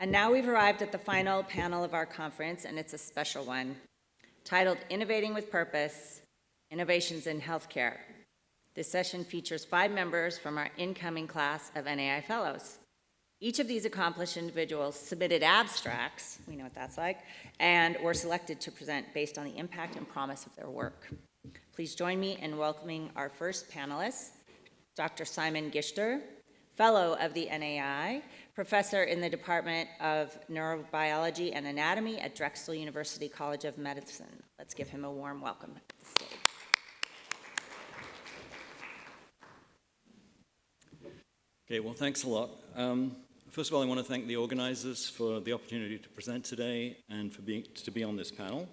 And now we've arrived at the final panel of our conference, and it's a special one, titled Innovating with Purpose, Innovations in Healthcare. This session features 5 members from our incoming class of NII Fellows. Each of these accomplished individuals submitted abstracts, we know what that's like, and were selected to present based on the impact and promise of their work. Please join me in welcoming our first panelist, Dr. Simon Giszter, Fellow of the NII, Professor in the Department of Neurobiology and Anatomy at Drexel University College of Medicine. Let's give him a warm welcome at the stage. Okay, well, thanks a lot. First of all, I want to thank the organizers for the opportunity to present today and for to be on this panel.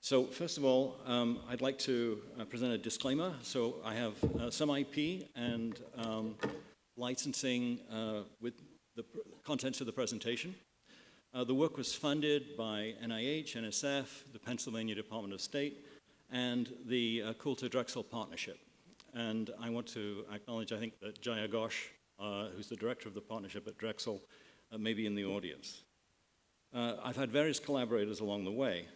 So first of all, I'd like to present a disclaimer. So I have some IP and licensing with the contents of the presentation. The work was funded by NIH, NSF, the Pennsylvania Department of State, and the Coulter-Drexel Partnership. And I want to acknowledge, I think, that Jaya Ghosh, who's the director of the partnership at Drexel, may be in the audience. I've had various collaborators along the way.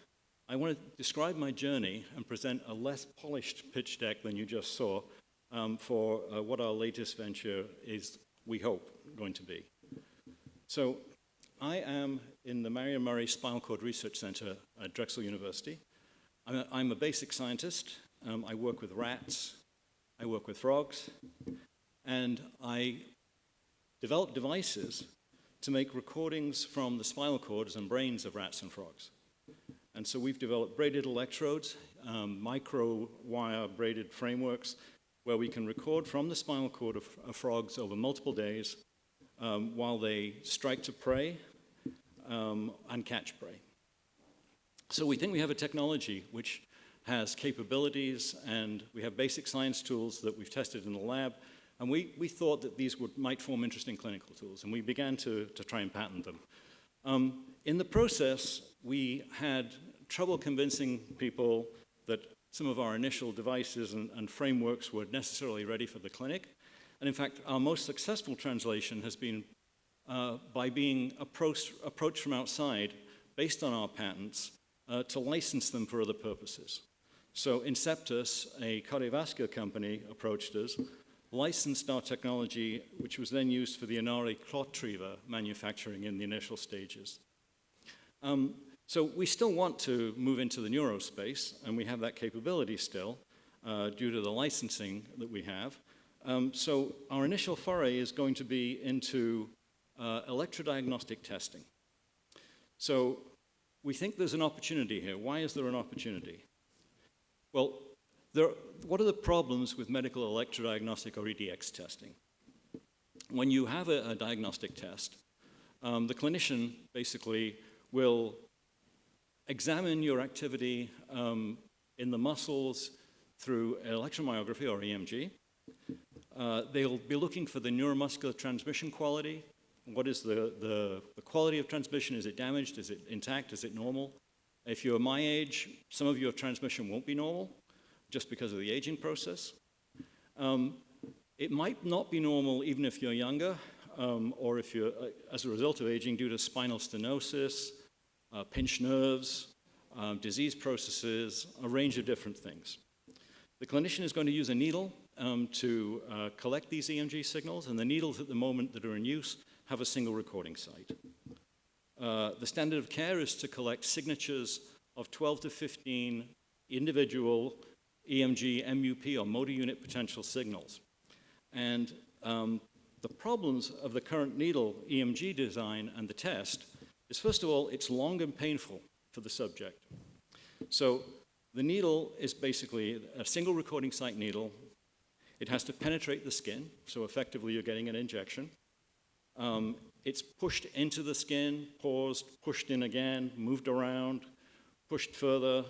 I want to describe my journey and present a less polished pitch deck than you just saw for what our latest venture is, we hope, going to be. So I am in the Marion Murray Spinal Cord Research Center at Drexel University. I'm a basic scientist. I work with rats. I work with frogs. And I develop devices to make recordings from the spinal cords and brains of rats and frogs. And so we've developed braided electrodes, micro-wire braided frameworks, where we can record from the spinal cord of frogs over multiple days while they strike to prey and catch prey. So we think we have a technology which has capabilities, and we have basic science tools that we've tested in the lab, and we thought that these might form interesting clinical tools, and we began to try and patent them. In the process, we had trouble convincing people that some of our initial devices and frameworks were necessarily ready for the clinic. And in fact, our most successful translation has been by being approached from outside, based on our patents, to license them for other purposes. So Inceptus, a cardiovascular company, approached us, licensed our technology, which was then used for the Inari clot retriever manufacturing in the initial stages. So we still want to move into the neurospace, and we have that capability still due to the licensing that we have. So our initial foray is going to be into electrodiagnostic testing. So we think there's an opportunity here. Why is there an opportunity? Well, what are the problems with medical electrodiagnostic or EDX testing? When you have a diagnostic test, the clinician basically will examine your activity in the muscles through electromyography or EMG. They'll be looking for the neuromuscular transmission quality. What is the quality of transmission? Is it damaged? Is it intact? Is it normal? If you're my age, some of your transmission won't be normal just because of the aging process. It might not be normal even if you're younger, or if you're, as a result of aging, due to spinal stenosis, pinched nerves, disease processes, a range of different things. The clinician is going to use a needle to collect these EMG signals, and the needles at the moment that are in use have a single recording site. The standard of care is to collect signatures of 12 to 15 individual EMG, MUP, or motor unit potential signals. And the problems of the current needle EMG design and the test is, first of all, it's long and painful for the subject. So the needle is basically a single recording site needle. It has to penetrate the skin, so effectively you're getting an injection. It's pushed into the skin, paused, pushed in again, moved around, pushed further.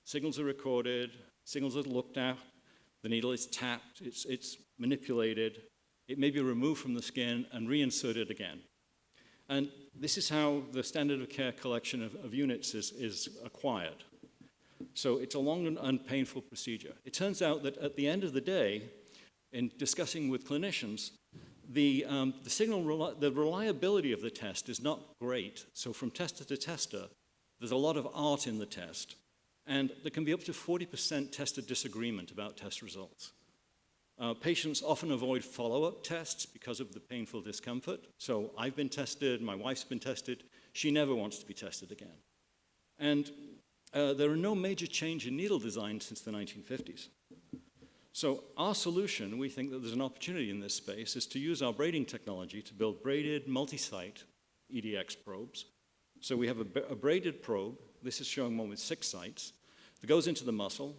Signals are recorded, signals are looked at, the needle is tapped, it's manipulated, it may be removed from the skin and reinserted again. And this is how the standard of care collection of units is acquired. So it's a long and painful procedure. It turns out that at the end of the day, in discussing with clinicians, the reliability of the test is not great. So from tester to tester, there's a lot of art in the test. And there can be up to 40% tester disagreement about test results. Patients often avoid follow-up tests because of the painful discomfort. So I've been tested, my wife's been tested. She never wants to be tested again. And there are no major change in needle design since the 1950s. So our solution, we think that there's an opportunity in this space, is to use our braiding technology to build braided multi-site EDX probes. So we have a braided probe. This is showing one with 6 sites that goes into the muscle,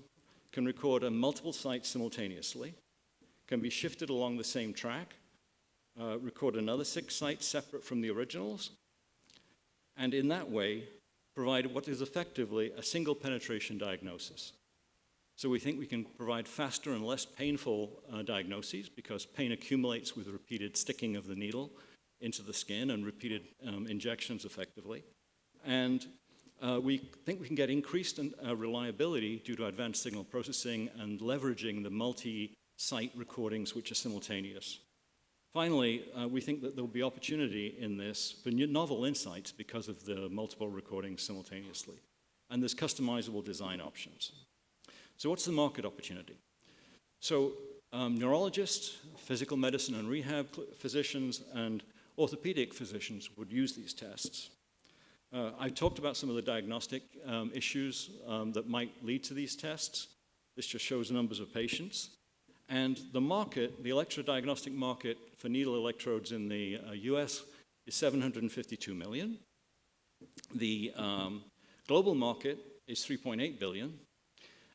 can record on multiple sites simultaneously, can be shifted along the same track, record another 6 sites separate from the originals, and in that way provide what is effectively a single penetration diagnosis. So we think we can provide faster and less painful diagnoses because pain accumulates with repeated sticking of the needle into the skin and repeated injections effectively. And we think we can get increased reliability due to advanced signal processing and leveraging the multi-site recordings which are simultaneous. Finally, we think that there will be opportunity in this for novel insights because of the multiple recordings simultaneously. And there's customizable design options. So what's the market opportunity? So neurologists, physical medicine and rehab physicians, and orthopedic physicians would use these tests. I talked about some of the diagnostic issues that might lead to these tests. This just shows numbers of patients. And the market, the electrodiagnostic market for needle electrodes in the US is 752 million. The global market is 3.8 billion.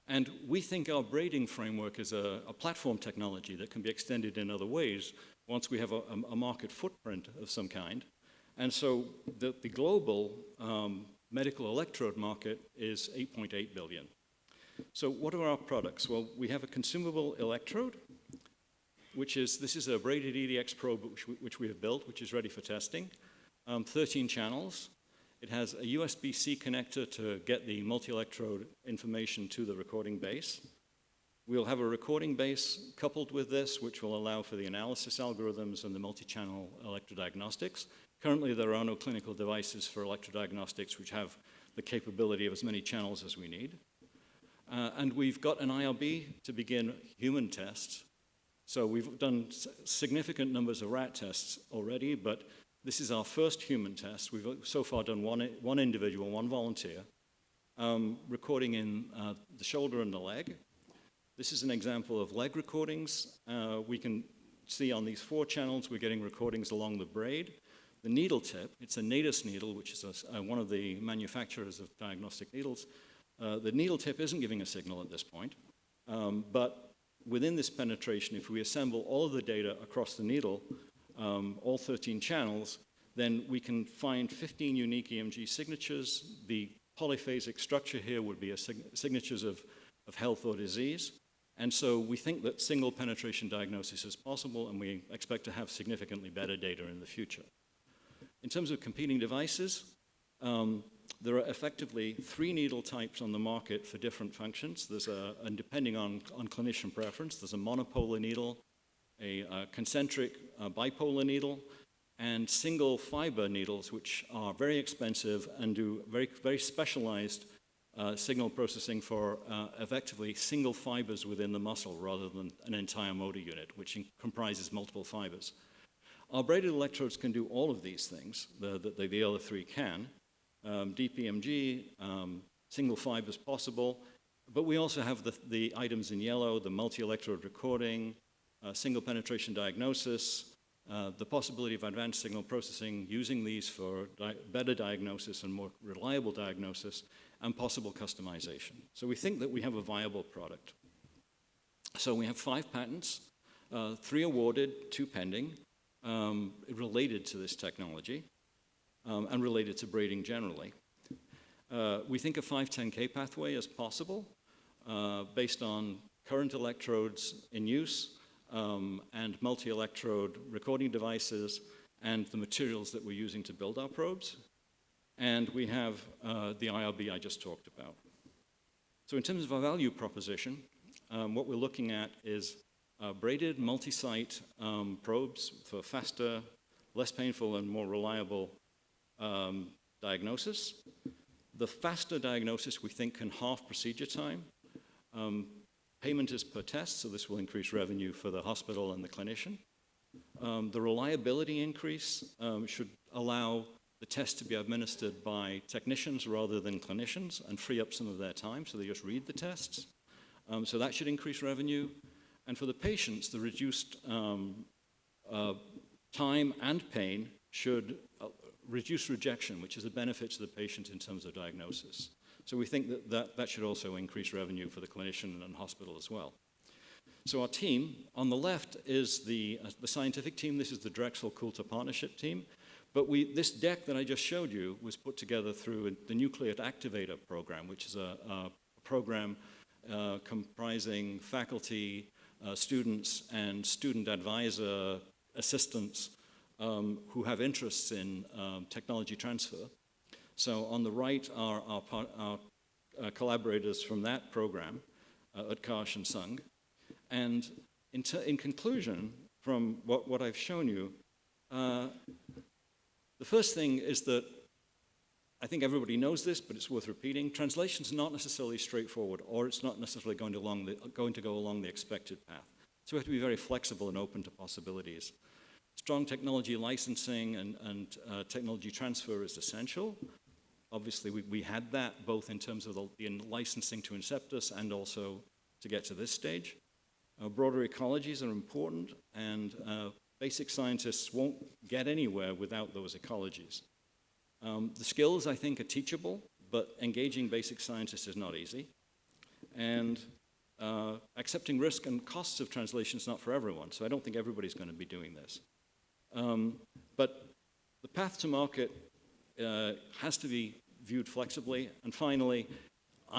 And we think our braiding framework is a platform technology that can be extended in other ways once we have a market footprint of some kind. And so the global medical electrode market is 8.8 billion. So what are our products? Well, we have a consumable electrode, this is a braided EDX probe which we have built, which is ready for testing. 13 channels. It has a USB-C connector to get the multi-electrode information to the recording base. We'll have a recording base coupled with this, which will allow for the analysis algorithms and the multi-channel electrodiagnostics. Currently, there are no clinical devices for electrodiagnostics which have the capability of as many channels as we need. And we've got an IRB to begin human tests. So we've done significant numbers of rat tests already, but this is our first human test. We've so far done one individual, one volunteer, recording in the shoulder and the leg. This is an example of leg recordings. We can see on these 4 channels, we're getting recordings along the braid. The needle tip, it's a Natus needle, which is one of the manufacturers of diagnostic needles. The needle tip isn't giving a signal at this point, but within this penetration, if we assemble all of the data across the needle, all 13 channels, then we can find 15 unique EMG signatures. The polyphasic structure here would be signatures of health or disease. And so we think that single penetration diagnosis is possible, and we expect to have significantly better data in the future. In terms of competing devices, there are effectively 3 needle types on the market for different functions. And depending on clinician preference, there's a monopolar needle, a concentric bipolar needle, and single fiber needles, which are very expensive and do very, very specialized signal processing for effectively single fibers within the muscle rather than an entire motor unit, which comprises multiple fibers. Our braided electrodes can do all of these things, the other 3 can. Deep EMG, single fibers possible, but we also have the items in yellow, the multi-electrode recording, single penetration diagnosis, the possibility of advanced signal processing using these for better diagnosis and more reliable diagnosis, and possible customization. So we think that we have a viable product. So we have 5 patents, 3 awarded, 2 pending, related to this technology, and related to braiding generally. We think a 510K pathway is possible based on current electrodes in use and multi-electrode recording devices and the materials that we're using to build our probes. And we have the IRB I just talked about. So in terms of our value proposition, what we're looking at is braided multi-site probes for faster, less painful, and more reliable diagnosis. The faster diagnosis, we think, can halve procedure time. Payment is per test, so this will increase revenue for the hospital and the clinician. The reliability increase should allow the test to be administered by technicians rather than clinicians and free up some of their time, so they just read the tests. So that should increase revenue. And for the patients, the reduced time and pain should reduce rejection, which is a benefit to the patient in terms of diagnosis. So we think that should also increase revenue for the clinician and hospital as well. So our team, on the left is the scientific team. This is the Drexel Coulter Partnership team. But this deck that I just showed you was put together through the Nucleate Activator program, which is a program comprising faculty, students, and student advisor assistants who have interests in technology transfer. So on the right are our collaborators from that program, Utkarsh and Sung. And in conclusion, from what I've shown you, the first thing is that I think everybody knows this, but it's worth repeating. Translation is not necessarily straightforward, or it's not necessarily going to go along the expected path. So we have to be very flexible and open to possibilities. Strong technology licensing and technology transfer is essential. Obviously, we had that both in terms of the licensing to Inceptus and also to get to this stage. Broader ecologies are important, and basic scientists won't get anywhere without those ecologies. The skills, I think, are teachable, but engaging basic scientists is not easy. And accepting risk and costs of translation is not for everyone, so I don't think everybody's going to be doing this. But the path to market has to be viewed flexibly. And finally,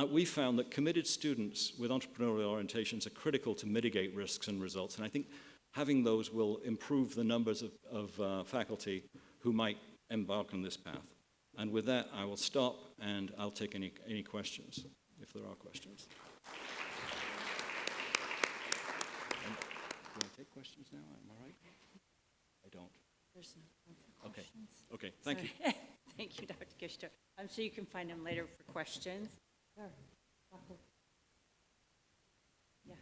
we found that committed students with entrepreneurial orientations are critical to mitigate risks and results. And I think having those will improve the numbers of faculty who might embark on this path. And with that, I will stop, and I'll take any questions, if there are questions. Do I take questions now? Am I right? I don't. There's no time for questions. Okay, thank you. Thank you, Dr. Giszter. I'm sure you can find him later for questions. Sure. Yeah.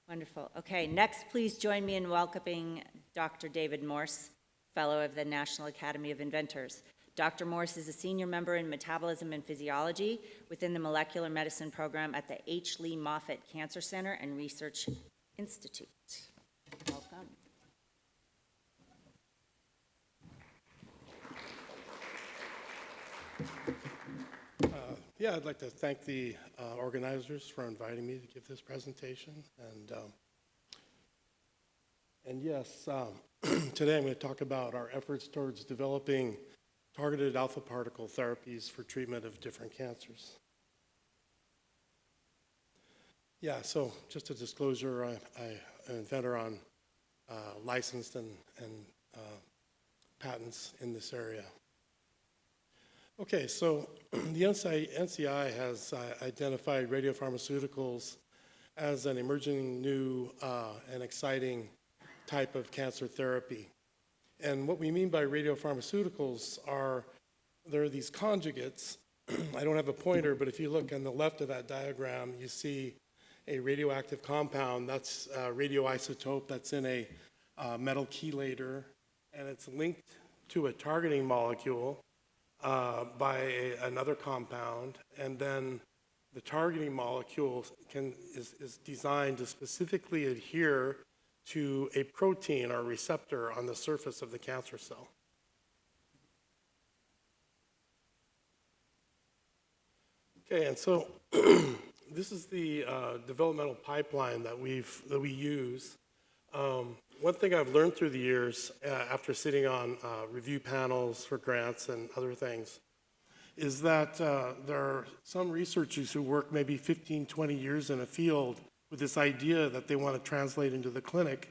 Wonderful. Okay, next, please join me in welcoming Dr. David Morse, Fellow of the National Academy of Inventors. Dr. Morse is a senior member in Metabolism and Physiology within the Molecular Medicine Program at the H. Lee Moffitt Cancer Center and Research Institute. Welcome. Yeah, I'd like to thank the organizers for inviting me to give this presentation. And yes, today I'm going to talk about our efforts towards developing targeted alpha particle therapies for treatment of different cancers. Yeah, so just a disclosure, I'm an inventor on licensed and patents in this area. Okay, so the NCI has identified radiopharmaceuticals as an emerging new and exciting type of cancer therapy. And what we mean by radiopharmaceuticals are, there are these conjugates. I don't have a pointer, but if you look on the left of that diagram, you see a radioactive compound. That's a radioisotope that's in a metal chelator, and it's linked to a targeting molecule by another compound, and then the targeting molecule is designed to specifically adhere to a protein or receptor on the surface of the cancer cell. Okay, and so this is the developmental pipeline that we use. One thing I've learned through the years, after sitting on review panels for grants and other things, is that there are some researchers who work maybe 15, 20 years in a field with this idea that they want to translate into the clinic,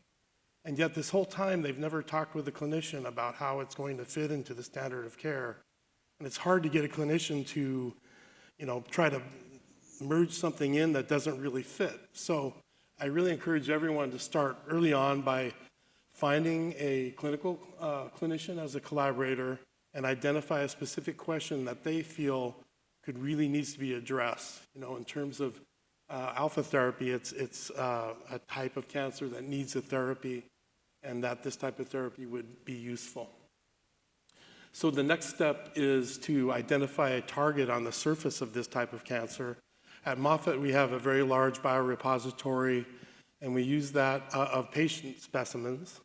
and yet this whole time they've never talked with a clinician about how it's going to fit into the standard of care. And it's hard to get a clinician to, try to merge something in that doesn't really fit. So I really encourage everyone to start early on by finding a clinical clinician as a collaborator and identify a specific question that they feel could really needs to be addressed. You know, in terms of alpha therapy, it's a type of cancer that needs a therapy, and that this type of therapy would be useful. So the next step is to identify a target on the surface of this type of cancer. At Moffitt, we have a very large biorepository, and we use that of patient specimens,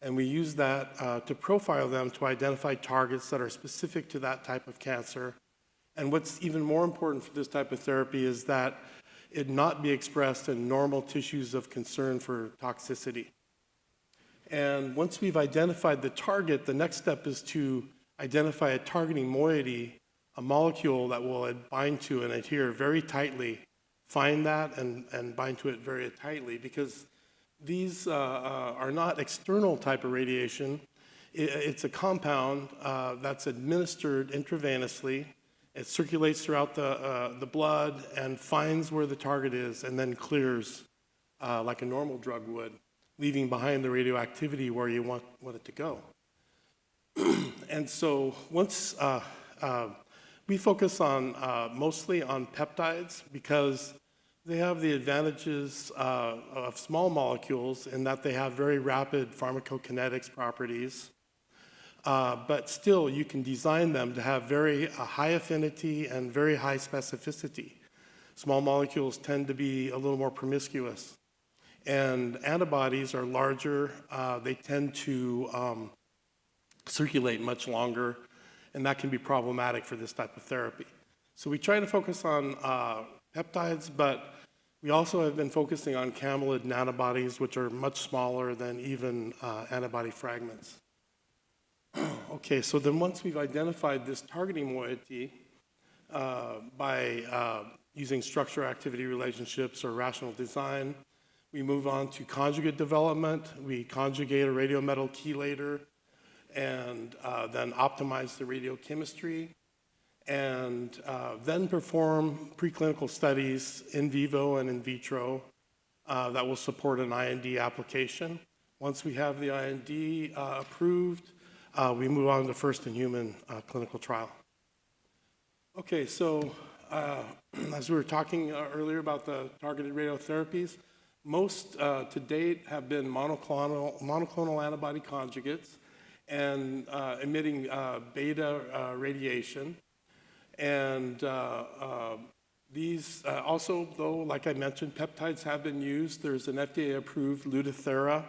and we use that to profile them to identify targets that are specific to that type of cancer. And what's even more important for this type of therapy is that it not be expressed in normal tissues of concern for toxicity. And once we've identified the target, the next step is to identify a targeting moiety, a molecule that will bind to and adhere very tightly. Find that and bind to it very tightly, because these are not external type of radiation. It's a compound that's administered intravenously. It circulates throughout the blood and finds where the target is and then clears like a normal drug would, leaving behind the radioactivity where you want it to go. And so once we focus on mostly on peptides, because they have the advantages of small molecules in that they have very rapid pharmacokinetics properties. But still, you can design them to have very high affinity and very high specificity. Small molecules tend to be a little more promiscuous. And antibodies are larger. They tend to circulate much longer, and that can be problematic for this type of therapy. So we try to focus on peptides, but we also have been focusing on camelid nanobodies, which are much smaller than even antibody fragments. Okay, so then once we've identified this targeting moiety by using structure-activity relationships or rational design, we move on to conjugate development. We conjugate a radiometal chelator and then optimize the radiochemistry, and then perform preclinical studies in vivo and in vitro that will support an IND application. Once we have the IND approved, we move on to first-in-human clinical trial. Okay, so as we were talking earlier about the targeted radiotherapies, most to date have been monoclonal antibody conjugates and emitting beta radiation. And these also, though, like I mentioned, peptides have been used. There's an FDA-approved Lutathera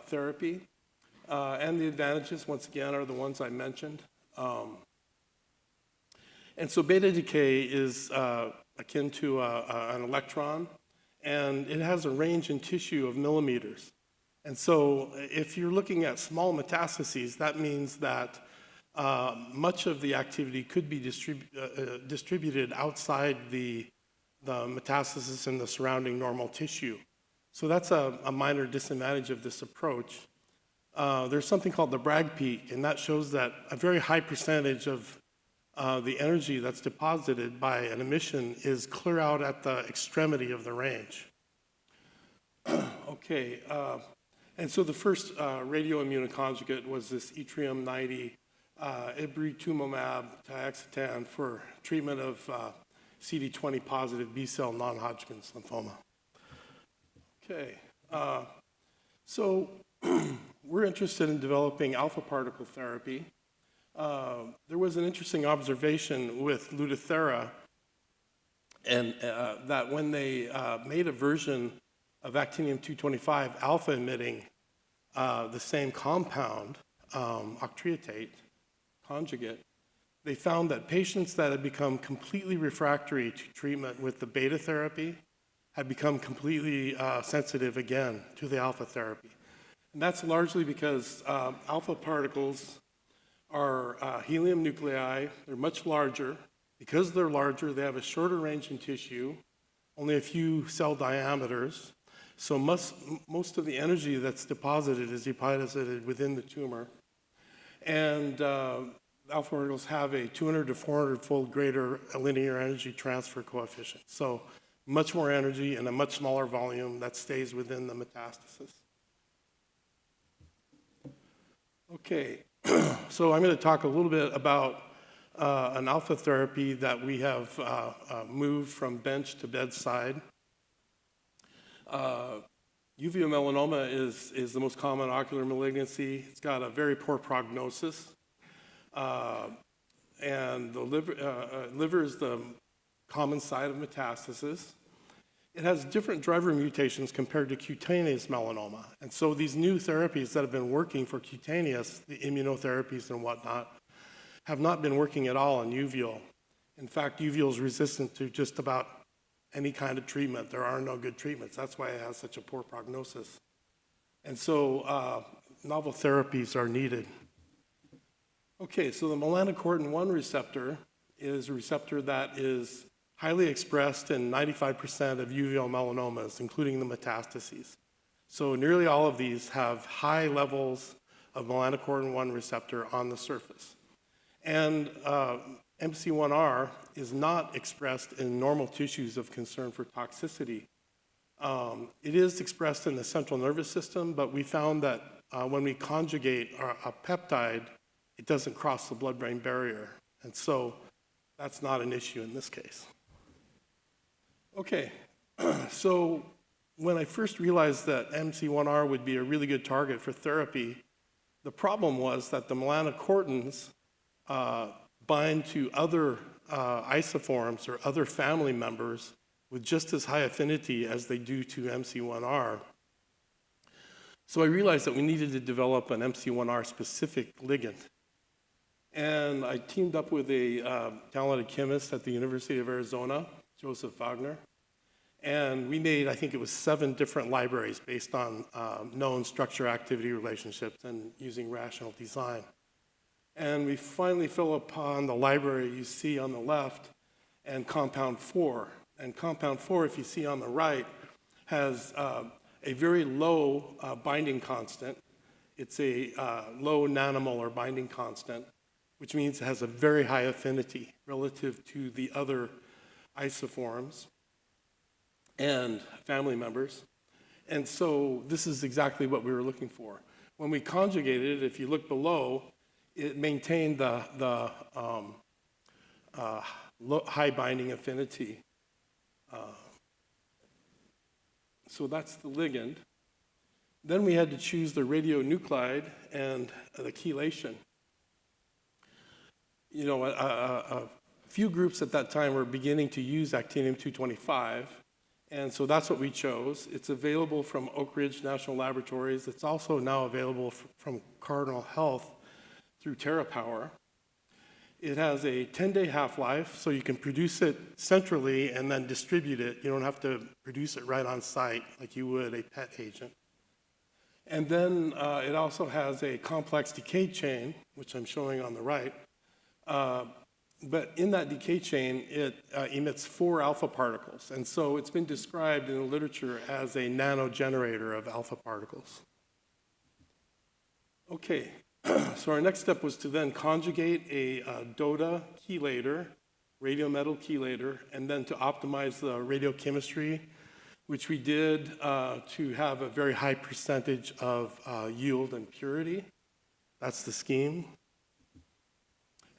therapy. And the advantages, once again, are the ones I mentioned. And so beta decay is akin to an electron, and it has a range in tissue of millimeters. And so if you're looking at small metastases, that means that much of the activity could be distributed outside the metastasis in the surrounding normal tissue. So that's a minor disadvantage of this approach. There's something called the Bragg peak, and that shows that a very high percentage of the energy that's deposited by an emission is clear out at the extremity of the range. Okay, and so the first radioimmunoconjugate was this yttrium-90 ibritumumab tiaxetan for treatment of CD20 positive B-cell non-Hodgkin's lymphoma. Okay, so we're interested in developing alpha particle therapy. There was an interesting observation with Lutathera, and that when they made a version of actinium-225 alpha emitting the same compound, octreotate conjugate, they found that patients that had become completely refractory to treatment with the beta therapy had become completely sensitive again to the alpha therapy. And that's largely because alpha particles are helium nuclei. They're much larger. Because they're larger, they have a shorter range in tissue, only a few cell diameters. So most of the energy that's deposited is deposited within the tumor. And alpha particles have a 200 to 400-fold greater linear energy transfer coefficient. So much more energy in a much smaller volume that stays within the metastasis. Okay, so I'm going to talk a little bit about an alpha therapy that we have moved from bench to bedside. Uveal melanoma is the most common ocular malignancy. It's got a very poor prognosis. And the liver is the common site of metastasis. It has different driver mutations compared to cutaneous melanoma. And so these new therapies that have been working for cutaneous, the immunotherapies and whatnot, have not been working at all in uveal. In fact, uveal is resistant to just about any kind of treatment. There are no good treatments. That's why it has such a poor prognosis. And so novel therapies are needed. Okay, so the melanocortin-1 receptor is a receptor that is highly expressed in 95% of uveal melanomas, including the metastases. So nearly all of these have high levels of melanocortin-1 receptor on the surface. And MC1R is not expressed in normal tissues of concern for toxicity. It is expressed in the central nervous system, but we found that when we conjugate a peptide, it doesn't cross the blood-brain barrier. And so that's not an issue in this case. Okay, so when I first realized that MC1R would be a really good target for therapy, the problem was that the melanocortins bind to other isoforms or other family members with just as high affinity as they do to MC1R. So I realized that we needed to develop an MC1R specific ligand. And I teamed up with a talented chemist at the University of Arizona, Joseph Wagner. And we made, I think it was 7 different libraries based on known structure-activity relationships and using rational design. And we finally fell upon the library you see on the left and compound 4. And compound 4, if you see on the right, has a very low binding constant. It's a low nanomolar binding constant, which means it has a very high affinity relative to the other isoforms and family members. And so this is exactly what we were looking for. When we conjugated it, if you look below, it maintained the high binding affinity. So that's the ligand. Then we had to choose the radionuclide and the chelation. You know, a few groups at that time were beginning to use actinium-225, and so that's what we chose. It's available from Oak Ridge National Laboratories. It's also now available from Cardinal Health through TerraPower. It has a 10-day half-life, so you can produce it centrally and then distribute it. You don't have to produce it right on site like you would a PET agent. And then it also has a complex decay chain, which I'm showing on the right. But in that decay chain, it emits 4 alpha particles. And so it's been described in the literature as a nanogenerator of alpha particles. Okay, so our next step was to then conjugate a DOTA chelator, radiometal chelator, and then to optimize the radiochemistry, which we did to have a very high percentage of yield and purity. That's the scheme.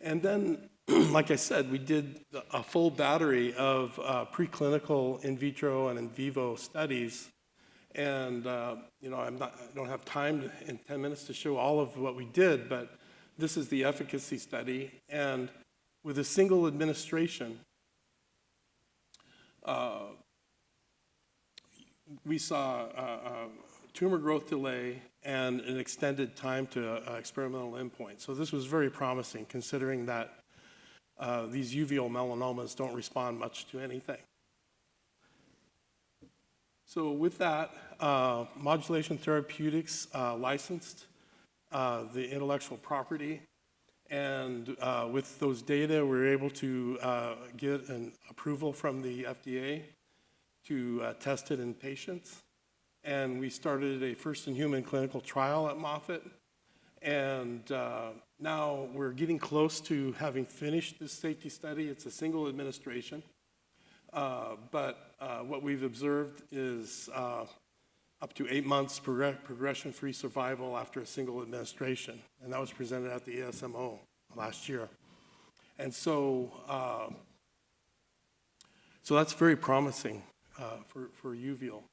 And then, like I said, we did a full battery of preclinical in vitro and in vivo studies. And you know, I don't have time in 10 minutes to show all of what we did, but this is the efficacy study. And with a single administration, we saw tumor growth delay and an extended time to experimental endpoint. So this was very promising, considering that these uveal melanomas don't respond much to anything. So with that, Modulation Therapeutics licensed the intellectual property. And with those data, we were able to get an approval from the FDA to test it in patients. And we started a first-in-human clinical trial at Moffitt. And now we're getting close to having finished this safety study. It's a single administration. But what we've observed is up to 8 months progression-free survival after a single administration. And that was presented at the ASMO last year. And so, so that's very promising for uveal.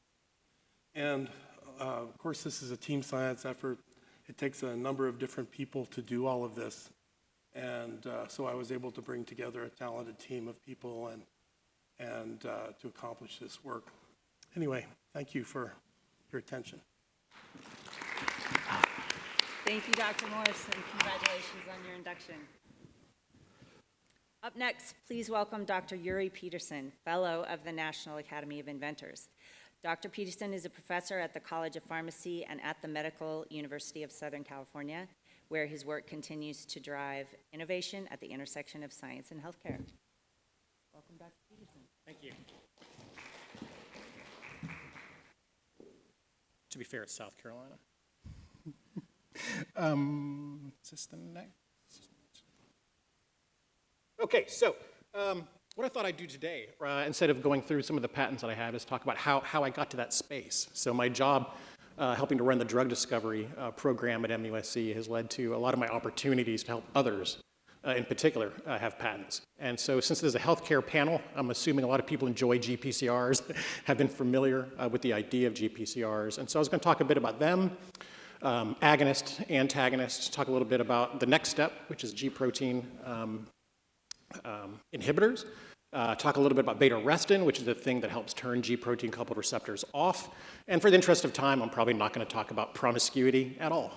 And of course, this is a team science effort. It takes a number of different people to do all of this. And so I was able to bring together a talented team of people and to accomplish this work. Anyway, thank you for your attention. Thank you, Dr. Morse, and congratulations on your induction. Up next, please welcome Dr. Yuri Peterson, Fellow of the National Academy of Inventors. Dr. Peterson is a professor at the College of Pharmacy and at the Medical University of Southern California, where his work continues to drive innovation at the intersection of science and healthcare. Welcome, Dr. Peterson. Thank you. To be fair, it's South Carolina. Is this the next? Okay, so what I thought I'd do today, instead of going through some of the patents that I have, is talk about how I got to that space. So my job helping to run the drug discovery program at MUSC has led to a lot of my opportunities to help others, in particular, have patents. And so since there's a healthcare panel, I'm assuming a lot of people enjoy GPCRs, have been familiar with the idea of GPCRs. And so I was going to talk a bit about them, agonist, antagonist, talk a little bit about the next step, which is G-protein inhibitors, talk a little bit about beta-arrestin, which is the thing that helps turn G-protein coupled receptors off. And for the interest of time, I'm probably not going to talk about promiscuity at all.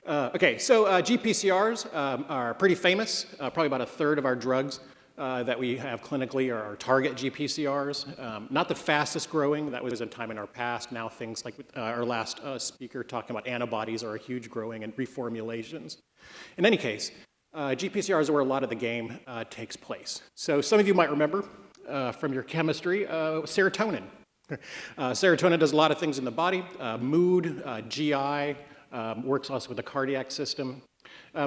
Okay, so GPCRs are pretty famous. Probably about a third of our drugs that we have clinically are target GPCRs. Not the fastest growing. That was a time in our past. Now things like our last speaker talking about antibodies are huge growing and reformulations. In any case, GPCRs are where a lot of the game takes place. So some of you might remember from your chemistry, serotonin. Serotonin does a lot of things in the body, mood, GI, works also with the cardiac system.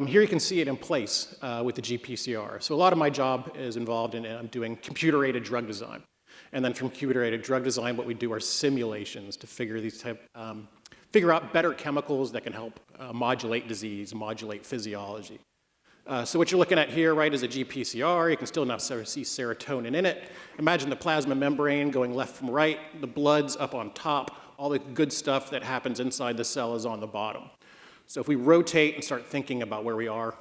Here you can see it in place with the GPCR. So a lot of my job is involved in doing computer-aided drug design. And then from computer-aided drug design, what we do are simulations to figure out better chemicals that can help modulate disease, modulate physiology. So what you're looking at here, right, is a GPCR. You can still now see serotonin in it. Imagine the plasma membrane going left from right, the blood's up on top, all the good stuff that happens inside the cell is on the bottom. So if we rotate and start thinking about where we are,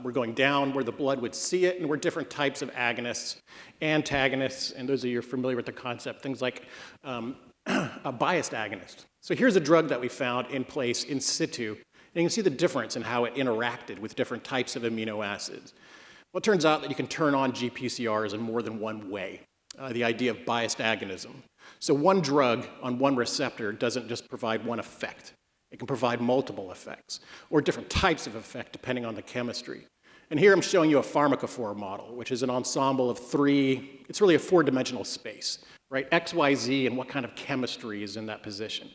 we're going down where the blood would see it, and we're different types of agonists, antagonists, and those of you who are familiar with the concept, things like a biased agonist. So here's a drug that we found in place in situ. And you can see the difference in how it interacted with different types of amino acids. Well, it turns out that you can turn on GPCRs in more than one way, the idea of biased agonism. So one drug on one receptor doesn't just provide one effect. It can provide multiple effects, or different types of effect depending on the chemistry. And here I'm showing you a pharmacophore model, which is an ensemble of three, it's really a four-dimensional space, right? X, Y, Z, and what kind of chemistry is in that position.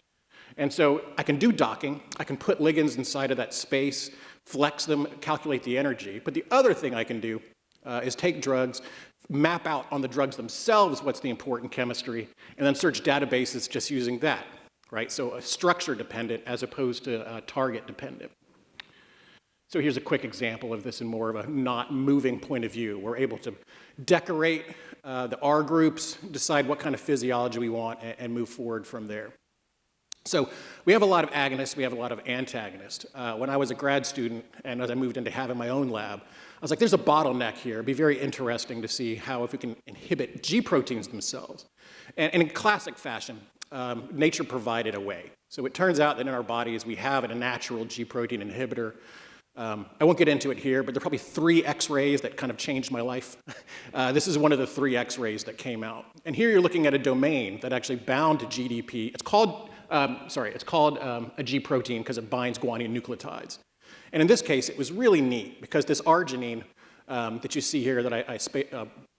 And so I can do docking, I can put ligands inside of that space, flex them, calculate the energy. But the other thing I can do is take drugs, map out on the drugs themselves what's the important chemistry, and then search databases just using that, right? So structure dependent as opposed to target dependent. So here's a quick example of this in more of a not moving point of view. We're able to decorate the R groups, decide what kind of physiology we want, and move forward from there. So we have a lot of agonists, we have a lot of antagonists. When I was a grad student, and as I moved into having my own lab, I was like, there's a bottleneck here. It'd be very interesting to see how if we can inhibit G proteins themselves. And in classic fashion, nature provided a way. So it turns out that in our bodies, we have a natural G protein inhibitor. I won't get into it here, but there are probably 3 X-rays that kind of changed my life. This is one of the 3 X-rays that came out. And here you're looking at a domain that actually bound to GDP. It's called a G protein because it binds guanine nucleotides. And in this case, it was really neat because this arginine that you see here that I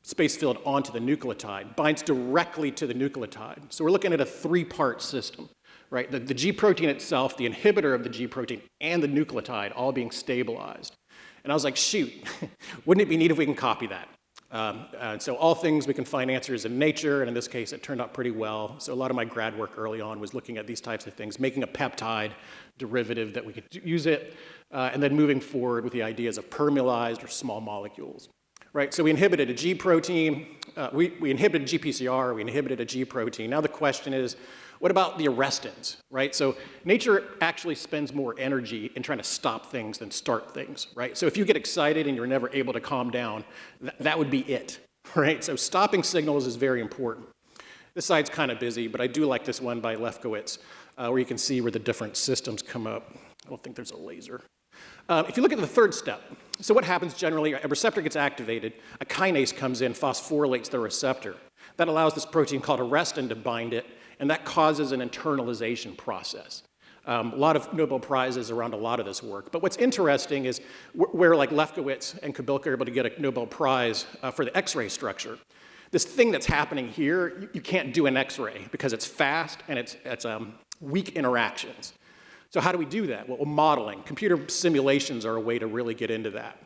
space-filled onto the nucleotide binds directly to the nucleotide. So we're looking at a 3-part system, right? The G protein itself, the inhibitor of the G protein, and the nucleotide all being stabilized. And I was like, shoot, wouldn't it be neat if we can copy that? And so all things we can find answers in nature, and in this case, it turned out pretty well. So a lot of my grad work early on was looking at these types of things, making a peptide derivative that we could use it, and then moving forward with the ideas of permealized or small molecules. Right, so we inhibited a G protein, we inhibited GPCR, we inhibited a G protein. Now the question is, what about the arrestins, right? So nature actually spends more energy in trying to stop things than start things, right? So if you get excited and you're never able to calm down, that would be it, right? So stopping signals is very important. This side's kind of busy, but I do like this one by Lefkowitz, where you can see where the different systems come up. I don't think there's a laser. If you look at the third step, so what happens generally, a receptor gets activated, a kinase comes in, phosphorylates the receptor. That allows this protein called arrestin to bind it, and that causes an internalization process. A lot of Nobel Prizes around a lot of this work. But what's interesting is where like Lefkowitz and Kubilka are able to get a Nobel Prize for the X-ray structure. This thing that's happening here, you can't do an X-ray because it's fast and it's weak interactions. So how do we do that? Well, modeling. Computer simulations are a way to really get into that.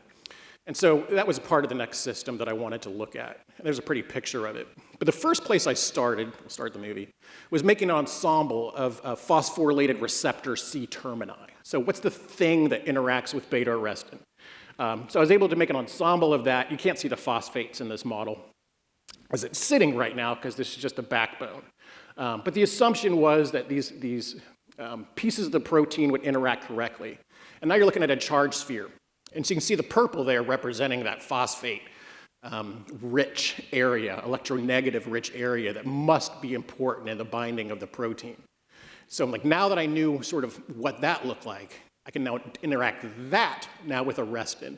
And so that was a part of the next system that I wanted to look at. And there's a pretty picture of it. But the first place I started, we'll start the movie, was making an ensemble of phosphorylated receptor C termini. So what's the thing that interacts with beta-arrestin? So I was able to make an ensemble of that. You can't see the phosphates in this model as it's sitting right now because this is just the backbone. But the assumption was that these pieces of the protein would interact correctly. And now you're looking at a charge sphere. And so you can see the purple there representing that phosphate rich area, electronegative rich area that must be important in the binding of the protein. So like now that I knew sort of what that looked like, I can now interact that now with arrestin.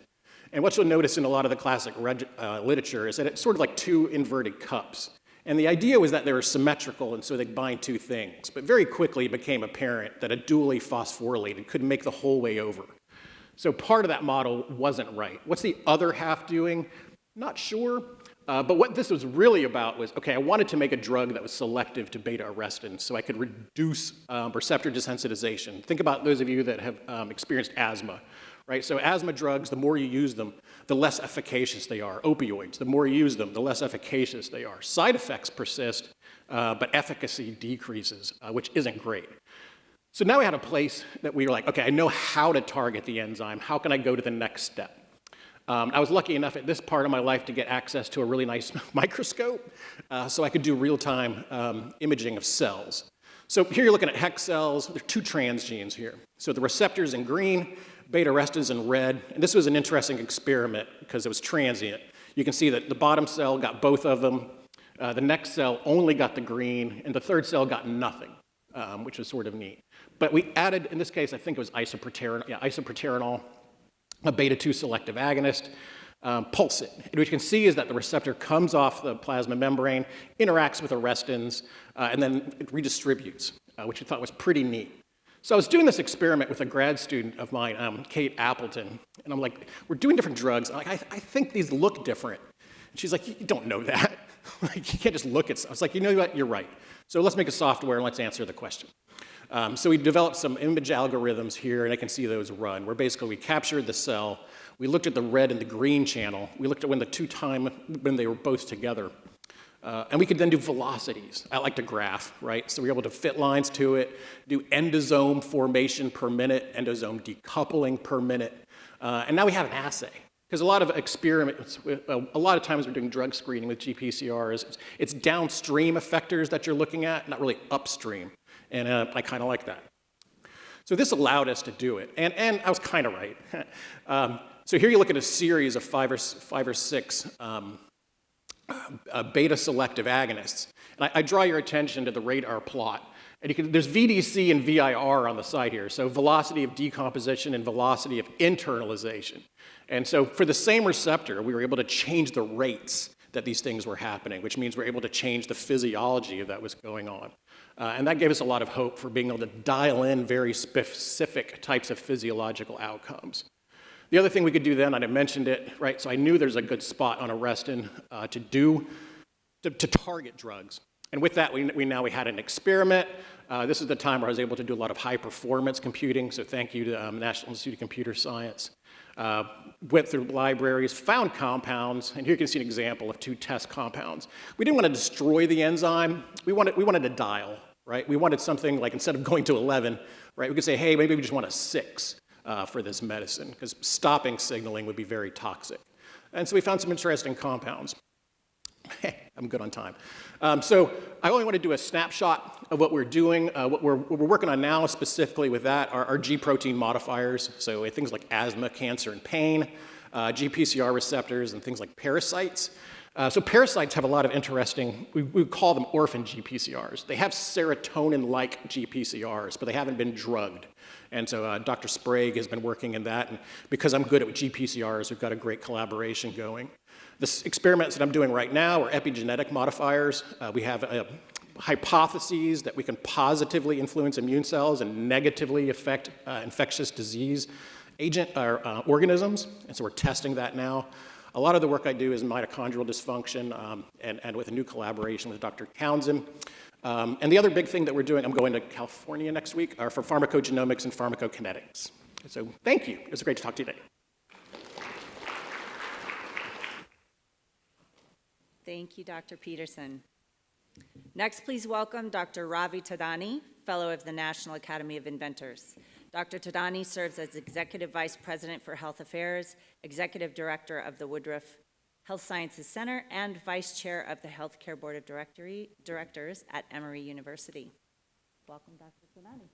And what you'll notice in a lot of the classic literature is that it's sort of like two inverted cups. And the idea was that they were symmetrical, and so they bind two things. But very quickly it became apparent that a dually phosphorylated couldn't make the whole way over. So part of that model wasn't right. What's the other half doing? Not sure. But what this was really about was, okay, I wanted to make a drug that was selective to beta-arrestin so I could reduce receptor desensitization. Think about those of you that have experienced asthma, right? So asthma drugs, the more you use them, the less efficacious they are. Opioids, the more you use them, the less efficacious they are. Side effects persist, but efficacy decreases, which isn't great. So now we had a place that we were like, okay, I know how to target the enzyme. How can I go to the next step? I was lucky enough at this part of my life to get access to a really nice microscope, so I could do real-time imaging of cells. So here you're looking at HEC cells. There are two transgenes here. So the receptor's in green, beta-arrestin's in red. And this was an interesting experiment because it was transient. You can see that the bottom cell got both of them. The next cell only got the green, and the third cell got nothing, which was sort of neat. But we added, in this case, I think it was isoproterenol, a beta-2 selective agonist, pulse it. And what you can see is that the receptor comes off the plasma membrane, interacts with arrestins, and then it redistributes, which we thought was pretty neat. So I was doing this experiment with a grad student of mine, Kate Appleton, and I'm like, we're doing different drugs. I'm like, I think these look different. And she's like, you don't know that. Like, you can't just look at stuff. I was like, you know what, you're right. So let's make a software and let's answer the question. So we developed some image algorithms here, and I can see those run, where basically we captured the cell, we looked at the red and the green channel, we looked at when they were both together, and we could then do velocities. I like to graph, right? So we were able to fit lines to it, do endosome formation per minute, endosome decoupling per minute, and now we have an assay. Because a lot of experiments, a lot of times we're doing drug screening with GPCRs, it's downstream effectors that you're looking at, not really upstream. And I kind of like that. So this allowed us to do it. And I was kind of right. So here you look at a series of five or six beta-selective agonists. And I draw your attention to the radar plot. And there's VDC and VIR on the side here. So velocity of decomposition and velocity of internalization. And so for the same receptor, we were able to change the rates that these things were happening, which means we're able to change the physiology that was going on. And that gave us a lot of hope for being able to dial in very specific types of physiological outcomes. The other thing we could do then, and I mentioned it, right? So I knew there's a good spot on arrestin to target drugs. And with that, we had an experiment. This is the time where I was able to do a lot of high-performance computing, so thank you to National Institute of Computer Science. Went through libraries, found compounds, and here you can see an example of 2 test compounds. We didn't want to destroy the enzyme. We wanted a dial, right? We wanted something like, instead of going to 11, right, we could say, hey, maybe we just want a 6 for this medicine, because stopping signaling would be very toxic. And so we found some interesting compounds. I'm good on time. So I only want to do a snapshot of what we're doing. What we're working on now specifically with that are G protein modifiers, so things like asthma, cancer, and pain, GPCR receptors, and things like parasites. So parasites have a lot of interesting, we call them orphan GPCRs. They have serotonin-like GPCRs, but they haven't been drugged. And so Dr. Sprague has been working in that, and because I'm good at GPCRs, we've got a great collaboration going. The experiments that I'm doing right now are epigenetic modifiers. We have hypotheses that we can positively influence immune cells and negatively affect infectious disease organisms, and so we're testing that now. A lot of the work I do is mitochondrial dysfunction, and with a new collaboration with Dr. Townsend. And the other big thing that we're doing, I'm going to California next week, are for pharmacogenomics and pharmacokinetics. So thank you. It was great to talk to you today. Thank you, Dr. Peterson. Next, please welcome Dr. Ravi Thadhani, Fellow of the National Academy of Inventors. Dr. Thadhani serves as Executive Vice President for Health Affairs, Executive Director of the Woodruff Health Sciences Center, and Vice Chair of the Healthcare Board of Directors at Emory University. Welcome, Dr. Thadhani.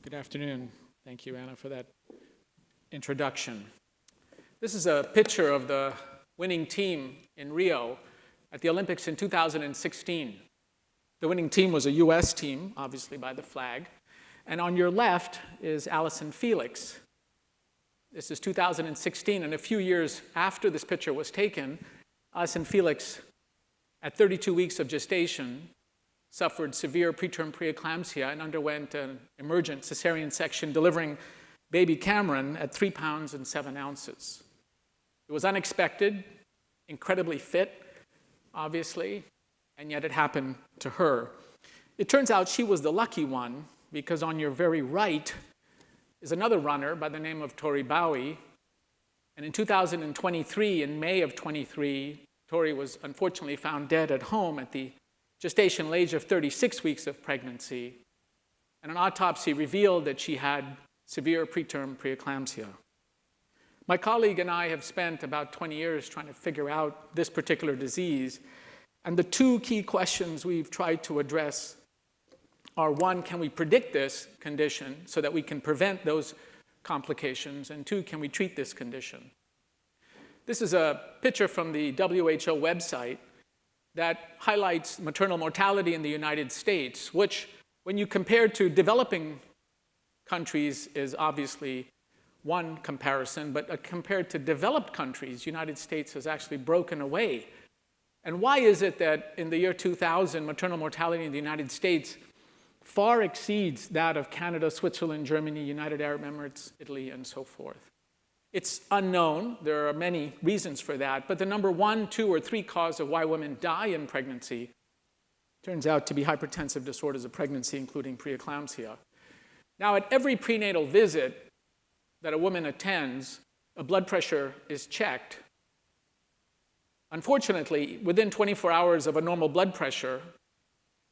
Good afternoon. Thank you, Anna, for that introduction. This is a picture of the winning team in Rio at the Olympics in 2016. The winning team was a US team, obviously by the flag. And on your left is Allison Felix. This is 2016, and a few years after this picture was taken, Allison Felix, at 32 weeks of gestation, suffered severe preterm preeclampsia and underwent an emergent cesarean section, delivering baby Cameron at 3 pounds and 7 ounces. It was unexpected, incredibly fit, obviously, and yet it happened to her. It turns out she was the lucky one, because on your very right is another runner by the name of Tori Bowie. And in 2023, in May of 23, Tori was unfortunately found dead at home at the gestational age of 36 weeks of pregnancy. And an autopsy revealed that she had severe preterm preeclampsia. My colleague and I have spent about 20 years trying to figure out this particular disease. And the 2 key questions we've tried to address are, 1, can we predict this condition so that we can prevent those complications? And 2, can we treat this condition? This is a picture from the WHO website that highlights maternal mortality in the United States, which, when you compare to developing countries, is obviously one comparison, but compared to developed countries, the United States has actually broken away. And why is it that in the year 2000, maternal mortality in the United States far exceeds that of Canada, Switzerland, Germany, United Arab Emirates, Italy, and so forth? It's unknown. There are many reasons for that, but the number 1, 2, or 3 cause of why women die in pregnancy turns out to be hypertensive disorders of pregnancy, including preeclampsia. Now, at every prenatal visit that a woman attends, a blood pressure is checked. Unfortunately, within 24 hours of a normal blood pressure,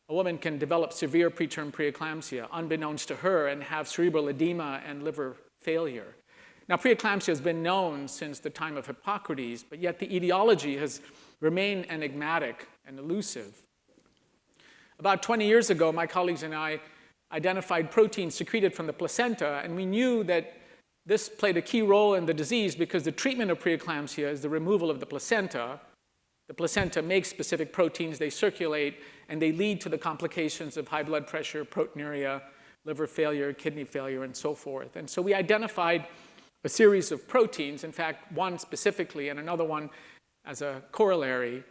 a woman can develop severe preterm preeclampsia, unbeknownst to her, and have cerebral edema and liver failure. Now, preeclampsia has been known since the time of Hippocrates, but yet the etiology has remained enigmatic and elusive. About 20 years ago, my colleagues and I identified proteins secreted from the placenta, and we knew that this played a key role in the disease because the treatment of preeclampsia is the removal of the placenta. The placenta makes specific proteins, they circulate, and they lead to the complications of high blood pressure, proteinuria, liver failure, kidney failure, and so forth. And so we identified a series of proteins, in fact, one specifically and another one as a corollary,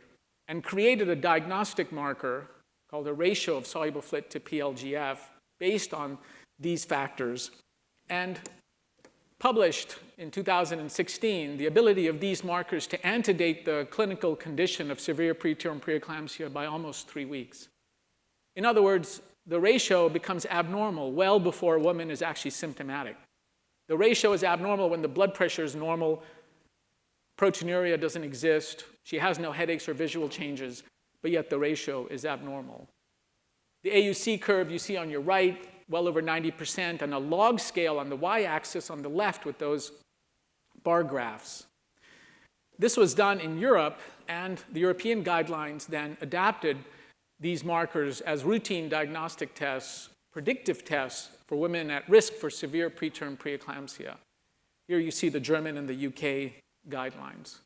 and created a diagnostic marker called a ratio of soluble FLT to PLGF based on these factors, and published in 2016 the ability of these markers to antedate the clinical condition of severe preterm preeclampsia by almost 3 weeks. In other words, the ratio becomes abnormal well before a woman is actually symptomatic. The ratio is abnormal when the blood pressure is normal, proteinuria doesn't exist, she has no headaches or visual changes, but yet the ratio is abnormal. The AUC curve you see on your right, well over 90%, and a log scale on the y-axis on the left with those bar graphs. This was done in Europe, and the European guidelines then adapted these markers as routine diagnostic tests, predictive tests for women at risk for severe preterm preeclampsia. Here you see the German and the UK guidelines.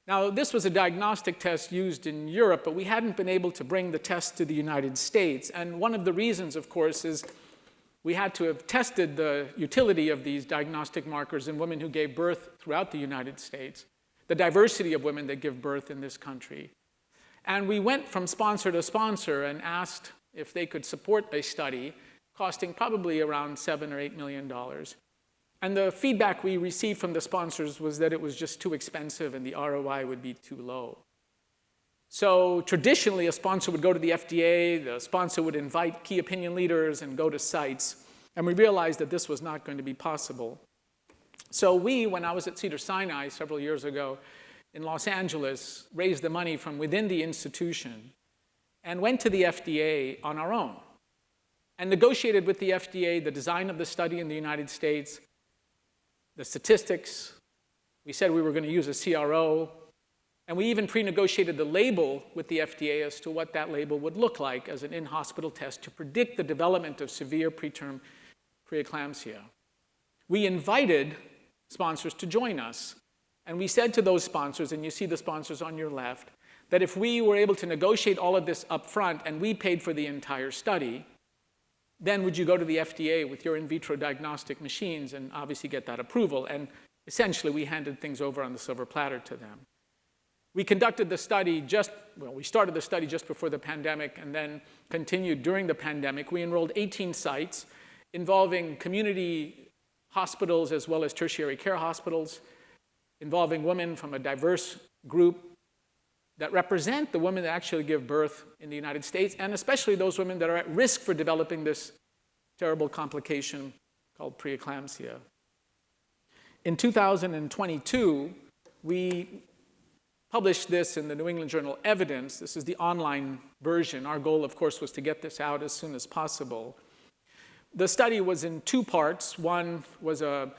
Now, this was a diagnostic test used in Europe, but we hadn't been able to bring the test to the United States. And one of the reasons, of course, is we had to have tested the utility of these diagnostic markers in women who gave birth throughout the United States, the diversity of women that give birth in this country. And we went from sponsor to sponsor and asked if they could support a study costing probably around $7 or $8 million. And the feedback we received from the sponsors was that it was just too expensive and the ROI would be too low. So traditionally, a sponsor would go to the FDA, the sponsor would invite key opinion leaders and go to sites. And we realized that this was not going to be possible. So we, when I was at Cedars-Sinai several years ago in Los Angeles, raised the money from within the institution and went to the FDA on our own and negotiated with the FDA the design of the study in the United States, the statistics. We said we were going to use a CRO. And we even pre-negotiated the label with the FDA as to what that label would look like as an in-hospital test to predict the development of severe preterm preeclampsia. We invited sponsors to join us. And we said to those sponsors, and you see the sponsors on your left, that if we were able to negotiate all of this up front and we paid for the entire study, then would you go to the FDA with your in vitro diagnostic machines and obviously get that approval? And essentially, we handed things over on the silver platter to them. We conducted the study we started the study just before the pandemic and then continued during the pandemic. We enrolled 18 sites involving community hospitals as well as tertiary care hospitals, involving women from a diverse group that represent the women that actually give birth in the United States, and especially those women that are at risk for developing this terrible complication called preeclampsia. In 2022, we published this in the New England Journal Evidence. This is the online version. Our goal, of course, was to get this out as soon as possible. The study was in two parts. One was a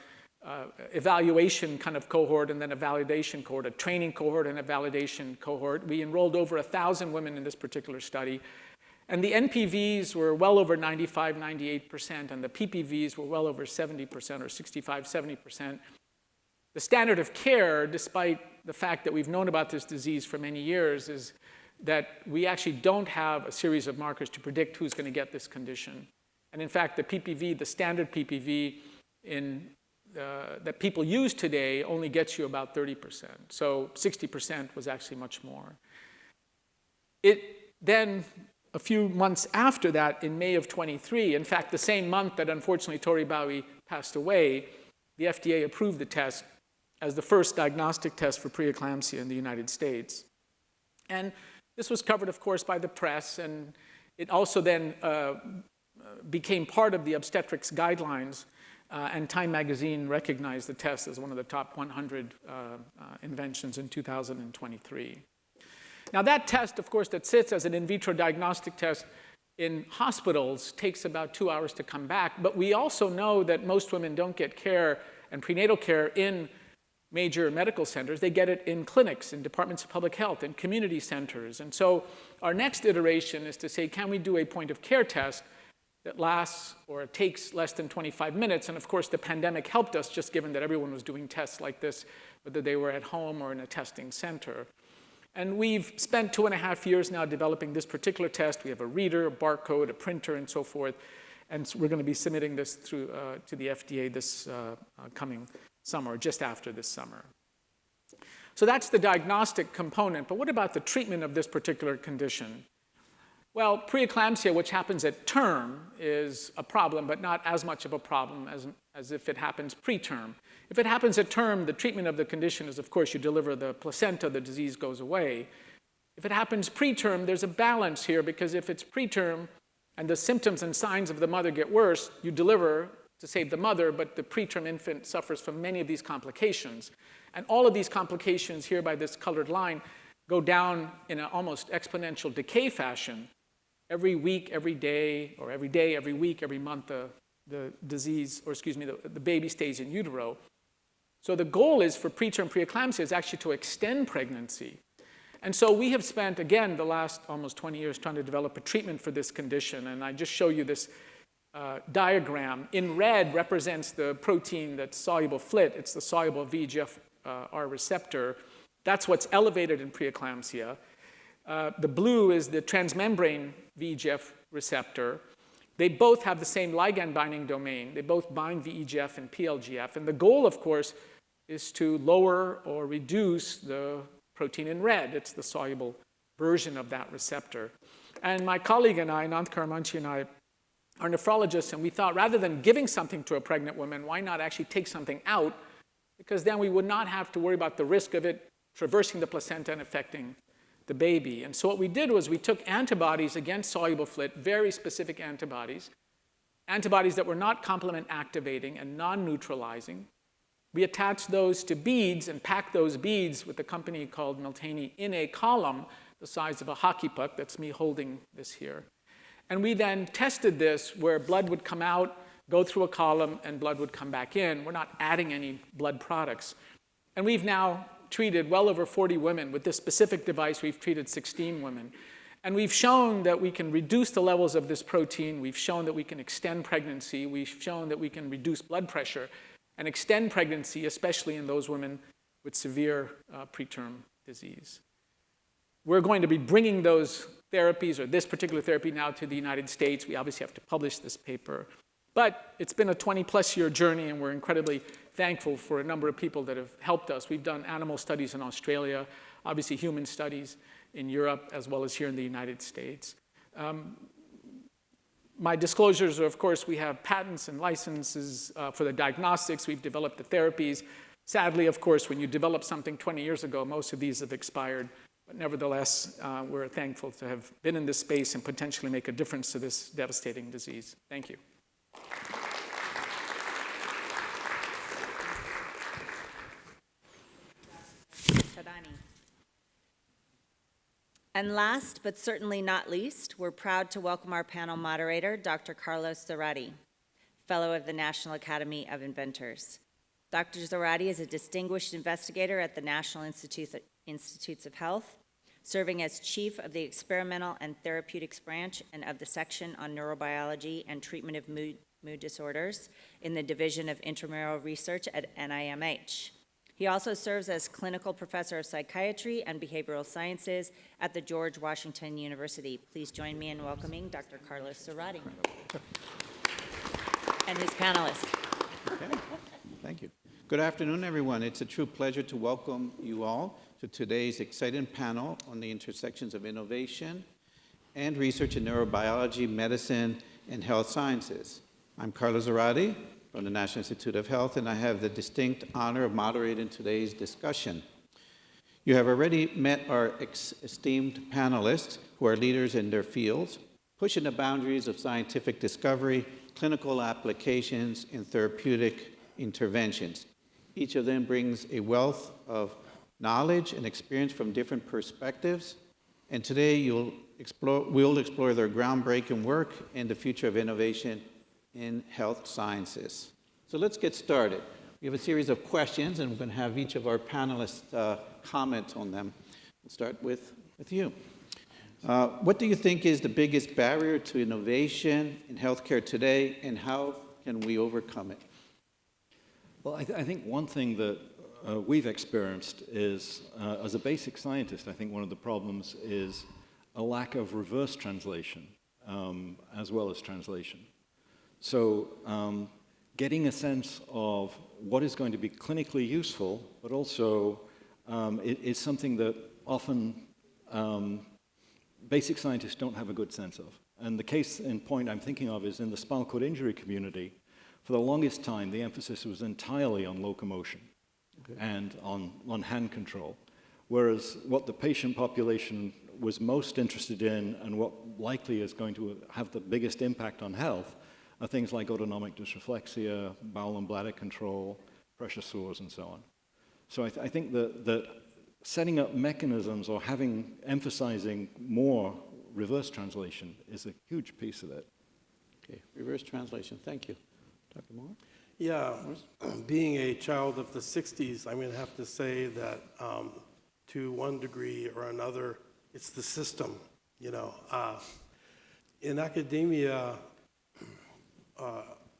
evaluation kind of cohort and then a validation cohort, a training cohort and a validation cohort. We enrolled over 1,000 women in this particular study. And the NPVs were well over 95, 98%, and the PPVs were well over 70% or 65, 70%. The standard of care, despite the fact that we've known about this disease for many years, is that we actually don't have a series of markers to predict who's going to get this condition. And in fact, the PPV, the standard PPV that people use today only gets you about 30%. So 60% was actually much more. Then, a few months after that, in May of 23, in fact, the same month that unfortunately Tori Bowie passed away, the FDA approved the test as the first diagnostic test for preeclampsia in the United States. And this was covered, of course, by the press, and it also then became part of the obstetrics guidelines, and Time magazine recognized the test as one of the top 100 inventions in 2023. Now that test, of course, that sits as an in vitro diagnostic test in hospitals takes about 2 hours to come back, but we also know that most women don't get care and prenatal care in major medical centers. They get it in clinics, in departments of public health, in community centers. And so our next iteration is to say, can we do a point of care test that lasts or takes less than 25 minutes? And of course, the pandemic helped us, just given that everyone was doing tests like this, whether they were at home or in a testing center. And we've spent 2.5 years now developing this particular test. We have a reader, a barcode, a printer, and so forth. And so we're going to be submitting this through to the FDA this coming summer, or just after this summer. So that's the diagnostic component. But what about the treatment of this particular condition? Well, preeclampsia, which happens at term, is a problem, but not as much of a problem as if it happens preterm. If it happens at term, the treatment of the condition is, of course, you deliver the placenta, the disease goes away. If it happens preterm, there's a balance here, because if it's preterm and the symptoms and signs of the mother get worse, you deliver, to save the mother, but the preterm infant suffers from many of these complications. And all of these complications here by this colored line go down in an almost exponential decay fashion. Every week, every day, or every day, every week, every month, the disease, or excuse me, the baby stays in utero. So the goal is for preterm preeclampsia is actually to extend pregnancy. And so we have spent, again, the last almost 20 years trying to develop a treatment for this condition. And I just show you this diagram. In red represents the protein that's soluble FLT. It's the soluble VEGF-R receptor. That's what's elevated in preeclampsia. The blue is the transmembrane VEGF receptor. They both have the same ligand binding domain. They both bind VEGF and PLGF. And the goal, of course, is to lower or reduce the protein in red. It's the soluble version of that receptor. And my colleague and I, Anant Karamanchi and I, are nephrologists, and we thought rather than giving something to a pregnant woman, why not actually take something out? Because then we would not have to worry about the risk of it traversing the placenta and affecting the baby. And so what we did was we took antibodies against soluble FLT, very specific antibodies that were not complement activating and non-neutralizing. We attached those to beads and packed those beads with a company called Miltenyi in a column the size of a hockey puck. That's me holding this here. And we then tested this where blood would come out, go through a column, and blood would come back in. We're not adding any blood products. And we've now treated well over 40 women. With this specific device, we've treated 16 women. And we've shown that we can reduce the levels of this protein. We've shown that we can extend pregnancy. We've shown that we can reduce blood pressure and extend pregnancy, especially in those women with severe preterm disease. We're going to be bringing those therapies, or this particular therapy, now to the United States. We obviously have to publish this paper. But it's been a 20-plus-year journey, and we're incredibly thankful for a number of people that have helped us. We've done animal studies in Australia, obviously human studies in Europe, as well as here in the United States. My disclosures are, of course, we have patents and licenses for the diagnostics. We've developed the therapies. Sadly, of course, when you develop something 20 years ago, most of these have expired. But nevertheless, we're thankful to have been in this space and potentially make a difference to this devastating disease. Thank you. Thadhani. And last, but certainly not least, we're proud to welcome our panel moderator, Dr. Carlos Zarate, Fellow of the National Academy of Inventors. Dr. Zarate is a distinguished investigator at the National Institutes of Health, serving as chief of the Experimental and Therapeutics branch and of the section on neurobiology and treatment of mood disorders in the Division of Intramural Research at NIMH. He also serves as clinical professor of psychiatry and behavioral sciences at the George Washington University. Please join me in welcoming Dr. Carlos Zarate and his panelists. Okay. Thank you. Good afternoon, everyone. It's a true pleasure to welcome you all to today's exciting panel on the intersections of innovation and research in neurobiology, medicine, and health sciences. I'm Carlos Zarate from the National Institute of Health, and I have the distinct honor of moderating today's discussion. You have already met our esteemed panelists, who are leaders in their fields, pushing the boundaries of scientific discovery, clinical applications, and therapeutic interventions. Each of them brings a wealth of knowledge and experience from different perspectives, and today we'll explore their groundbreaking work and the future of innovation in health sciences. So let's get started. We have a series of questions, and we're going to have each of our panelists comment on them. We'll start with you. What do you think is the biggest barrier to innovation in healthcare today, and how can we overcome it? Well, I think one thing that we've experienced is, as a basic scientist, I think one of the problems is a lack of reverse translation as well as translation. So getting a sense of what is going to be clinically useful, but also it's something that often basic scientists don't have a good sense of. And the case in point I'm thinking of is in the spinal cord injury community. For the longest time, the emphasis was entirely on locomotion and on hand control, whereas what the patient population was most interested in and what likely is going to have the biggest impact on health are things like autonomic dysreflexia, bowel and bladder control, pressure sores, and so on. So I think that setting up mechanisms or emphasizing more reverse translation is a huge piece of it. Okay, reverse translation. Thank you. Dr. Moore? Yeah, being a child of the 60s, I'm going to have to say that to one degree or another, it's the system, you know. In academia,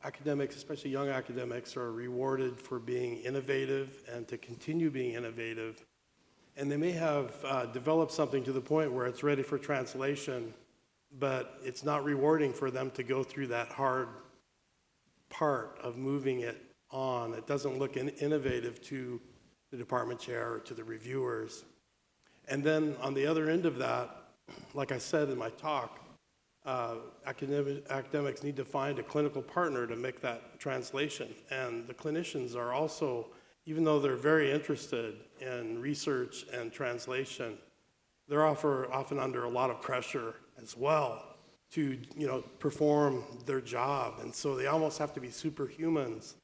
academics, especially young academics, are rewarded for being innovative and to continue being innovative. And they may have developed something to the point where it's ready for translation, but it's not rewarding for them to go through that hard part of moving it on. It doesn't look innovative to the department chair or to the reviewers. And then on the other end of that, like I said in my talk, academics need to find a clinical partner to make that translation. And the clinicians are also, even though they're very interested in research and translation, they're often under a lot of pressure as well to, you know, perform their job. And so they almost have to be superhumans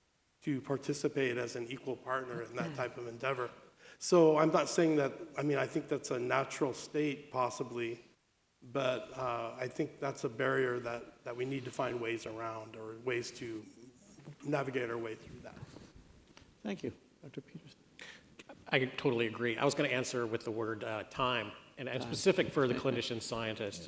to participate as an equal partner in that type of endeavor. So I'm not saying that, I mean, I think that's a natural state possibly, but I think that's a barrier that we need to find ways around or ways to navigate our way through that. Thank you. Dr. Peterson? I totally agree. I was going to answer with the word time, and specific for the clinician scientists.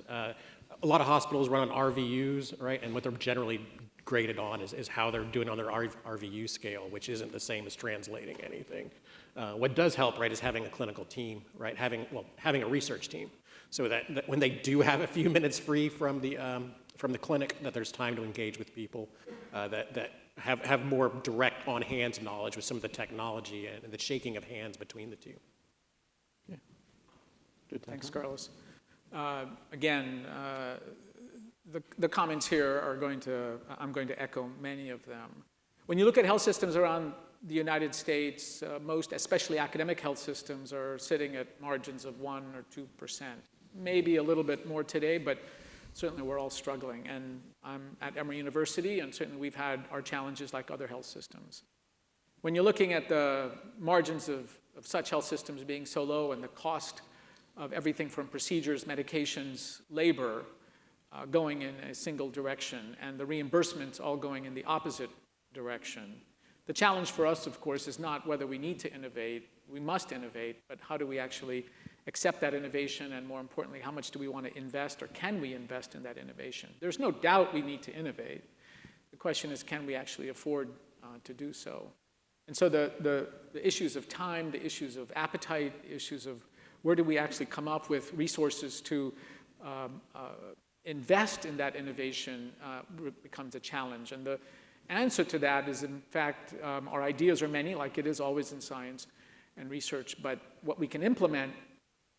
A lot of hospitals run on RVUs, right? And what they're generally graded on is how they're doing on their RVU scale, which isn't the same as translating anything. What does help, right, is having a clinical team, right? Having a research team, so that when they do have a few minutes free from the clinic, that there's time to engage with people that have more direct on-hands knowledge with some of the technology and the shaking of hands between the two. Yeah. Good. Thanks, Carlos. Again, the comments here are I'm going to echo many of them. When you look at health systems around the United States, most, especially academic health systems, are sitting at margins of 1 or 2%. Maybe a little bit more today, but certainly we're all struggling. And I'm at Emory University, and certainly we've had our challenges like other health systems. When you're looking at the margins of such health systems being so low and the cost of everything from procedures, medications, labor going in a single direction, and the reimbursements all going in the opposite direction. The challenge for us, of course, is not whether we need to innovate. We must innovate, but how do we actually accept that innovation, and more importantly, how much do we want to invest, or can we invest in that innovation? There's no doubt we need to innovate. The question is, can we actually afford to do so? And so the issues of time, the issues of appetite, issues of where do we actually come up with resources to invest in that innovation becomes a challenge. And the answer to that is, in fact, our ideas are many, like it is always in science and research, but what we can implement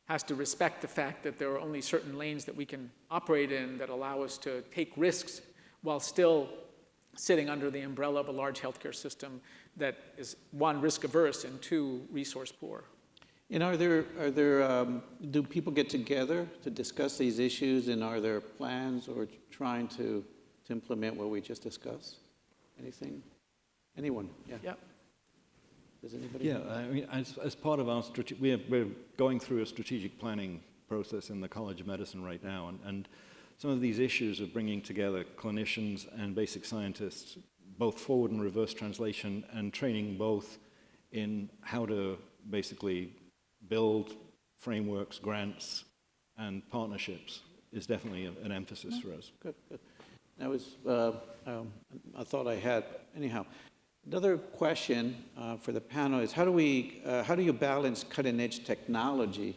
has to respect the fact that there are only certain lanes that we can operate in that allow us to take risks while still sitting under the umbrella of a large healthcare system that is, one, risk averse, and two, resource poor. And do people get together to discuss these issues, and are there plans or trying to implement what we just discussed? Anything? Anyone? Yeah. Yeah. Does anybody? Yeah, I mean, as part of our we're going through a strategic planning process in the College of Medicine right now, and some of these issues of bringing together clinicians and basic scientists, both forward and reverse translation, and training both in how to basically build frameworks, grants, and partnerships is definitely an emphasis for us. Good, good. That was I thought I had. Anyhow, another question for the panel is how do you balance cutting-edge technology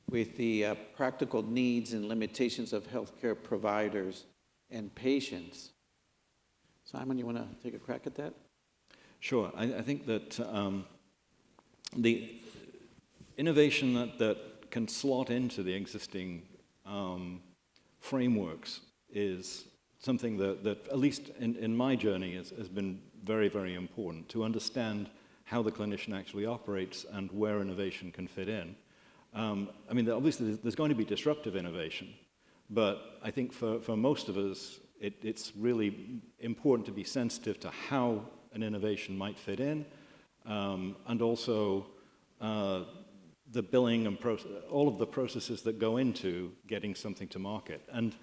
with the practical needs and limitations of healthcare providers and patients? Simon, you want to take a crack at that? Sure. I think that the innovation that can slot into the existing frameworks is something that at least in my journey has been very, very important to understand how the clinician actually operates and where innovation can fit in. I mean, obviously, there's going to be disruptive innovation, but I think for most of us, it's really important to be sensitive to how an innovation might fit in, and also the billing and all of the processes that go into getting something to market. And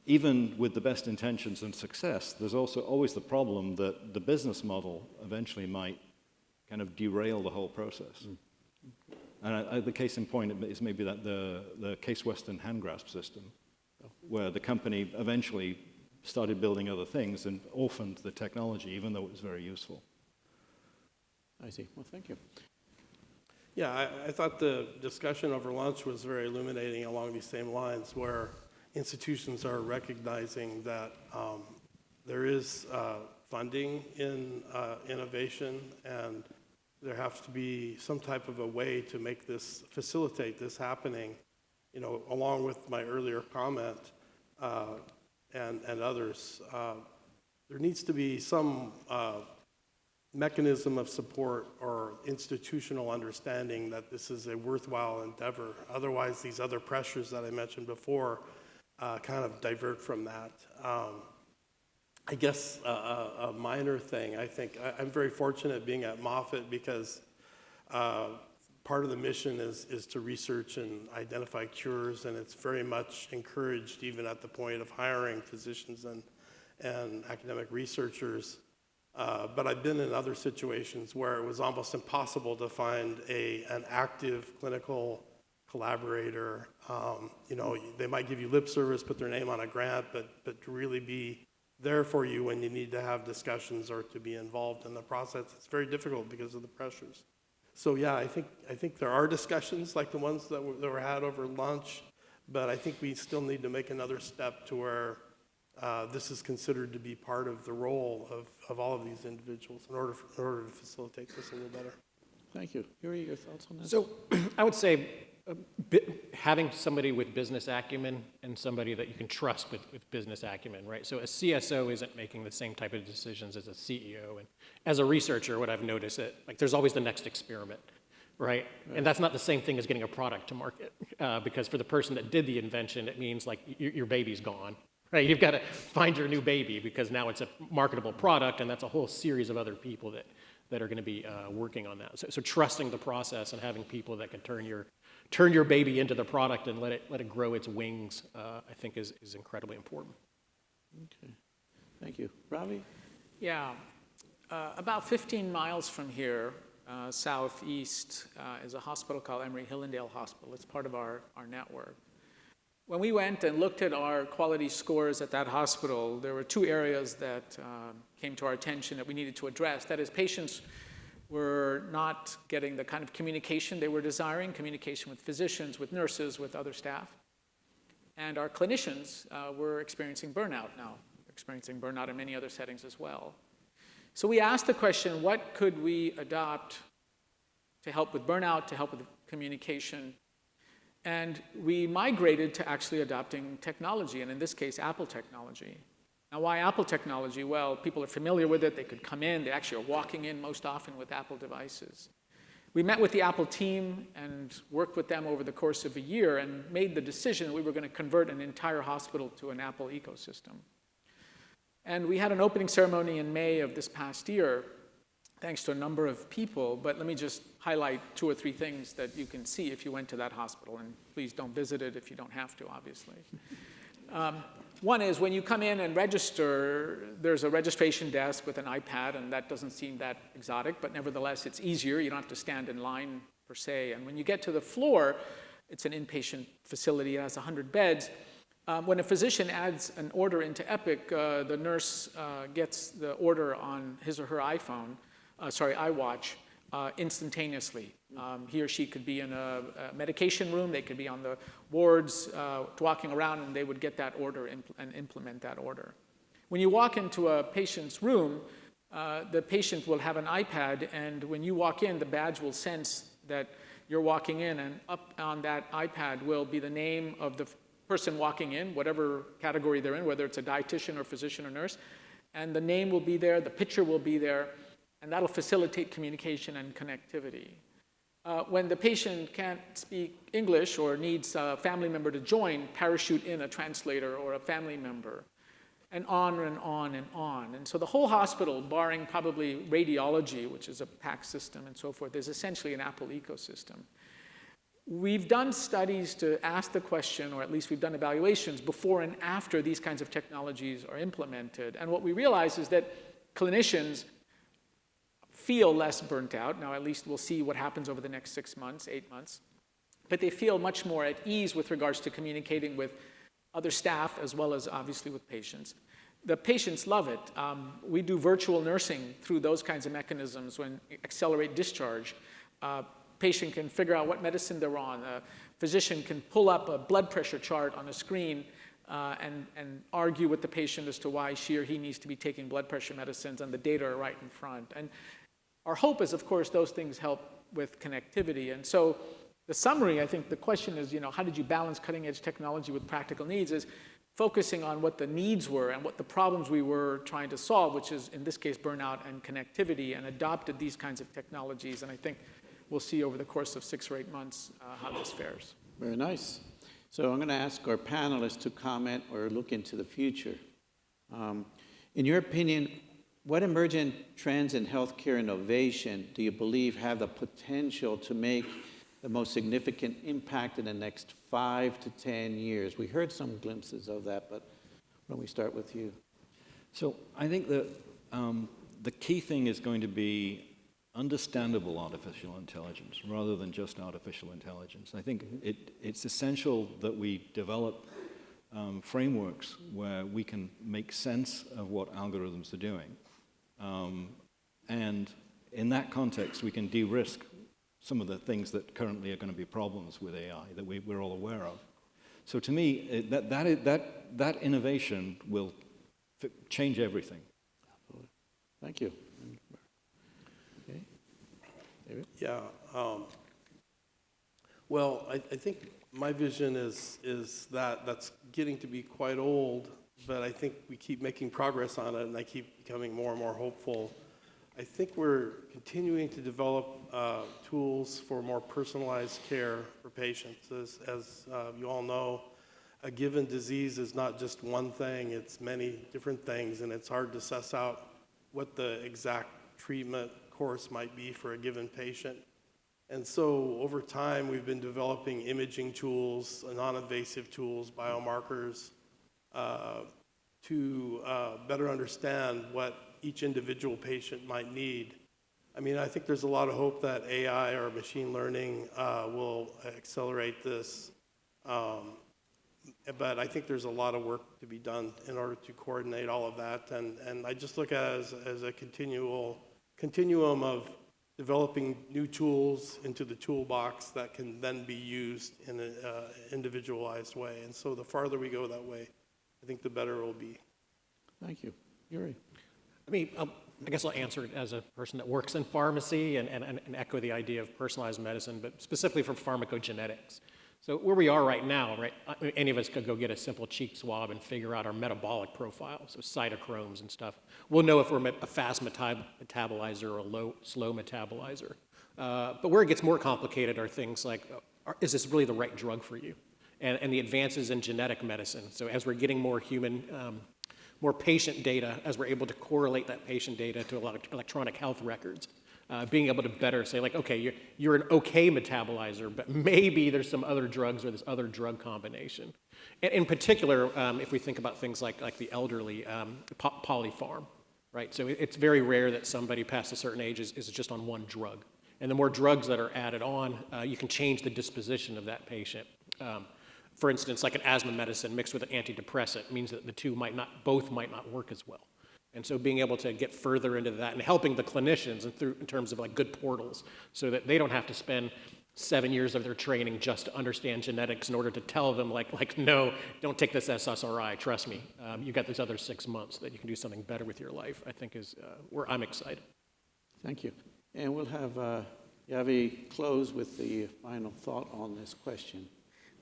even with the best intentions and success, there's also always the problem that the business model eventually might kind of derail the whole process. And the case in point is maybe that the Case Western hand grasp system, where the company eventually started building other things and orphaned the technology, even though it was very useful. I see. Well, thank you. Yeah, I thought the discussion over lunch was very illuminating along these same lines, where institutions are recognizing that there is funding in innovation, and there has to be some type of a way to make this, facilitate this happening, you know, along with my earlier comment and others. There needs to be some mechanism of support or institutional understanding that this is a worthwhile endeavor. Otherwise, these other pressures that I mentioned before kind of divert from that. I guess a minor thing, I think, I'm very fortunate being at Moffitt because part of the mission is to research and identify cures, and it's very much encouraged even at the point of hiring physicians and academic researchers. But I've been in other situations where it was almost impossible to find an active clinical collaborator. You know, they might give you lip service, put their name on a grant, but to really be there for you when you need to have discussions or to be involved in the process, it's very difficult because of the pressures. So yeah, I think there are discussions like the ones that were had over lunch, but I think we still need to make another step to where this is considered to be part of the role of all of these individuals in order to facilitate this a little better. Thank you. Yuri, your thoughts on that? So I would say having somebody with business acumen and somebody that you can trust with business acumen, right? So a CSO isn't making the same type of decisions as a CEO. And as a researcher, what I've noticed that like there's always the next experiment, right? And that's not the same thing as getting a product to market, because for the person that did the invention, it means like your baby's gone, right? You've got to find your new baby because now it's a marketable product, and that's a whole series of other people that are going to be working on that. So trusting the process and having people that can turn your baby into the product and let it grow its wings, I think is incredibly important. Okay. Thank you. Ravi? Yeah. About 15 miles from here, southeast, is a hospital called Emory Hillendale Hospital. It's part of our network. When we went and looked at our quality scores at that hospital, there were two areas that came to our attention that we needed to address. That is, patients were not getting the kind of communication they were desiring, communication with physicians, with nurses, with other staff. And our clinicians were experiencing burnout now, experiencing burnout in many other settings as well. So we asked the question, what could we adopt to help with burnout, to help with communication? And we migrated to actually adopting technology, and in this case, Apple technology. Now, why Apple technology? Well, people are familiar with it. They could come in. They actually are walking in most often with Apple devices. We met with the Apple team and worked with them over the course of a year and made the decision that we were going to convert an entire hospital to an Apple ecosystem. And we had an opening ceremony in May of this past year, thanks to a number of people. But let me just highlight 2 or 3 things that you can see if you went to that hospital. And please don't visit it if you don't have to, obviously. One is when you come in and register, there's a registration desk with an iPad, and that doesn't seem that exotic, but nevertheless, it's easier. You don't have to stand in line, per se. And when you get to the floor, it's an inpatient facility. It has 100 beds. When a physician adds an order into Epic, the nurse gets the order on his or her iWatch, instantaneously. He or she could be in a medication room. They could be on the wards walking around, and they would get that order and implement that order. When you walk into a patient's room, the patient will have an iPad, and when you walk in, the badge will sense that you're walking in, and up on that iPad will be the name of the person walking in, whatever category they're in, whether it's a dietitian or physician or nurse, and the name will be there, the picture will be there, and that'll facilitate communication and connectivity. When the patient can't speak English or needs a family member to join, parachute in a translator or a family member, and on and on and on. And so the whole hospital, barring probably radiology, which is a PACS system and so forth, is essentially an Apple ecosystem. We've done studies to ask the question, or at least we've done evaluations before and after these kinds of technologies are implemented. And what we realize is that clinicians feel less burnt out. Now, at least we'll see what happens over the next 6 months, 8 months. But they feel much more at ease with regards to communicating with other staff as well as obviously with patients. The patients love it. We do virtual nursing through those kinds of mechanisms when accelerate discharge. Patient can figure out what medicine they're on. A physician can pull up a blood pressure chart on a screen and argue with the patient as to why she or he needs to be taking blood pressure medicines, and the data are right in front. And our hope is, of course, those things help with connectivity. And so the summary, I think the question is, how did you balance cutting edge technology with practical needs, is focusing on what the needs were and what the problems we were trying to solve, which is, in this case, burnout and connectivity, and adopted these kinds of technologies. And I think we'll see over the course of 6 or 8 months how this fares. Very nice. So I'm going to ask our panelists to comment or look into the future. In your opinion, what emergent trends in healthcare innovation do you believe have the potential to make the most significant impact in the next 5 to 10 years? We heard some glimpses of that, but why don't we start with you? So I think that the key thing is going to be understandable artificial intelligence rather than just artificial intelligence. I think it's essential that we develop frameworks where we can make sense of what algorithms are doing. And in that context, we can de-risk some of the things that currently are going to be problems with AI that we're all aware of. So to me, that innovation will change everything. Thank you. Okay. David? Yeah. Well, I think my vision is that that's getting to be quite old, but I think we keep making progress on it, and I keep becoming more and more hopeful. I think we're continuing to develop tools for more personalized care for patients. As you all know, a given disease is not just one thing, it's many different things, and it's hard to suss out what the exact treatment course might be for a given patient. And so over time, we've been developing imaging tools, non-invasive tools, biomarkers, to better understand what each individual patient might need. I mean, I think there's a lot of hope that AI or machine learning will accelerate this, but I think there's a lot of work to be done in order to coordinate all of that, and I just look at it as a continuum of developing new tools into the toolbox that can then be used in an individualized way. And so the farther we go that way, I think the better it will be. Thank you. Yuri? I mean, I guess I'll answer it as a person that works in pharmacy and echo the idea of personalized medicine, but specifically for pharmacogenetics. So where we are right now, right, any of us could go get a simple cheek swab and figure out our metabolic profile, so cytochromes and stuff. We'll know if we're a fast metabolizer or a slow metabolizer. But where it gets more complicated are things like, is this really the right drug for you? And the advances in genetic medicine. So as we're getting more more patient data, as we're able to correlate that patient data to a lot of electronic health records, being able to better say, like, okay, you're an okay metabolizer, but maybe there's some other drugs or this other drug combination. And in particular, if we think about things like the elderly, polypharm, right? So it's very rare that somebody past a certain age is just on one drug. And the more drugs that are added on, you can change the disposition of that patient. For instance, like an asthma medicine mixed with an antidepressant means that both might not work as well. And so being able to get further into that and helping the clinicians in terms of like good portals so that they don't have to spend 7 years of their training just to understand genetics in order to tell them like no, don't take this SSRI, trust me. You got these other 6 months that you can do something better with your life, I think is where I'm excited. Thank you. And we'll have Ravi close with the final thought on this question.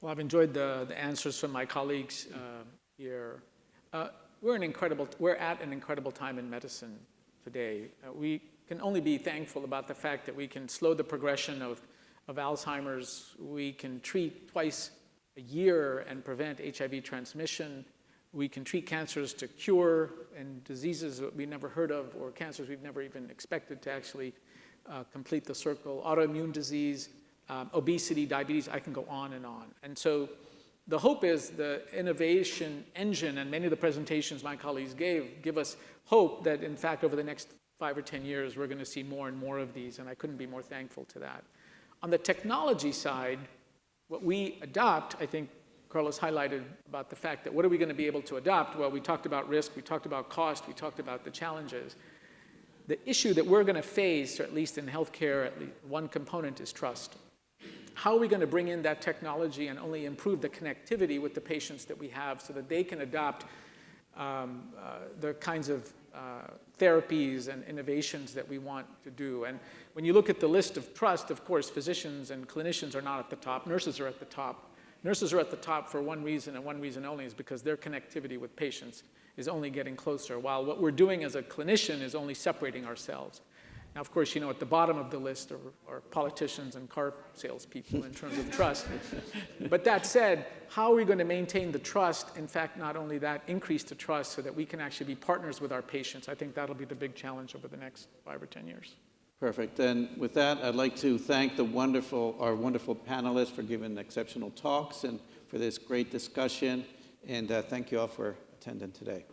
Well, I've enjoyed the answers from my colleagues here. We're at an incredible time in medicine today. We can only be thankful about the fact that we can slow the progression of of Alzheimer's. We can treat twice a year and prevent HIV transmission. We can treat cancers to cure and diseases that we never heard of, or cancers we've never even expected to actually complete the circle. Autoimmune disease, obesity, diabetes, I can go on and on. And so the hope is the innovation engine, and many of the presentations my colleagues give us hope that, in fact, over the next 5 or 10 years, we're going to see more and more of these, and I couldn't be more thankful to that. On the technology side, what we adopt, I think Carlos highlighted about the fact that what are we going to be able to adopt? Well, we talked about risk, we talked about cost, we talked about the challenges. The issue that we're going to face, or at least in healthcare, at least one component is trust. How are we going to bring in that technology and only improve the connectivity with the patients that we have so that they can adopt the kinds of therapies and innovations that we want to do? And when you look at the list of trust, of course, physicians and clinicians are not at the top. Nurses are at the top. Nurses are at the top for one reason, and one reason only, is because their connectivity with patients is only getting closer, while what we're doing as a clinician is only separating ourselves. Now, of course, at the bottom of the list are politicians and car salespeople in terms of trust. But that said, how are we going to maintain the trust? In fact, not only that, increase the trust so that we can actually be partners with our patients. I think that'll be the big challenge over the next 5 or 10 years. Perfect. And with that, I'd like to thank our wonderful panelists for giving exceptional talks and for this great discussion. And thank you all for attending today.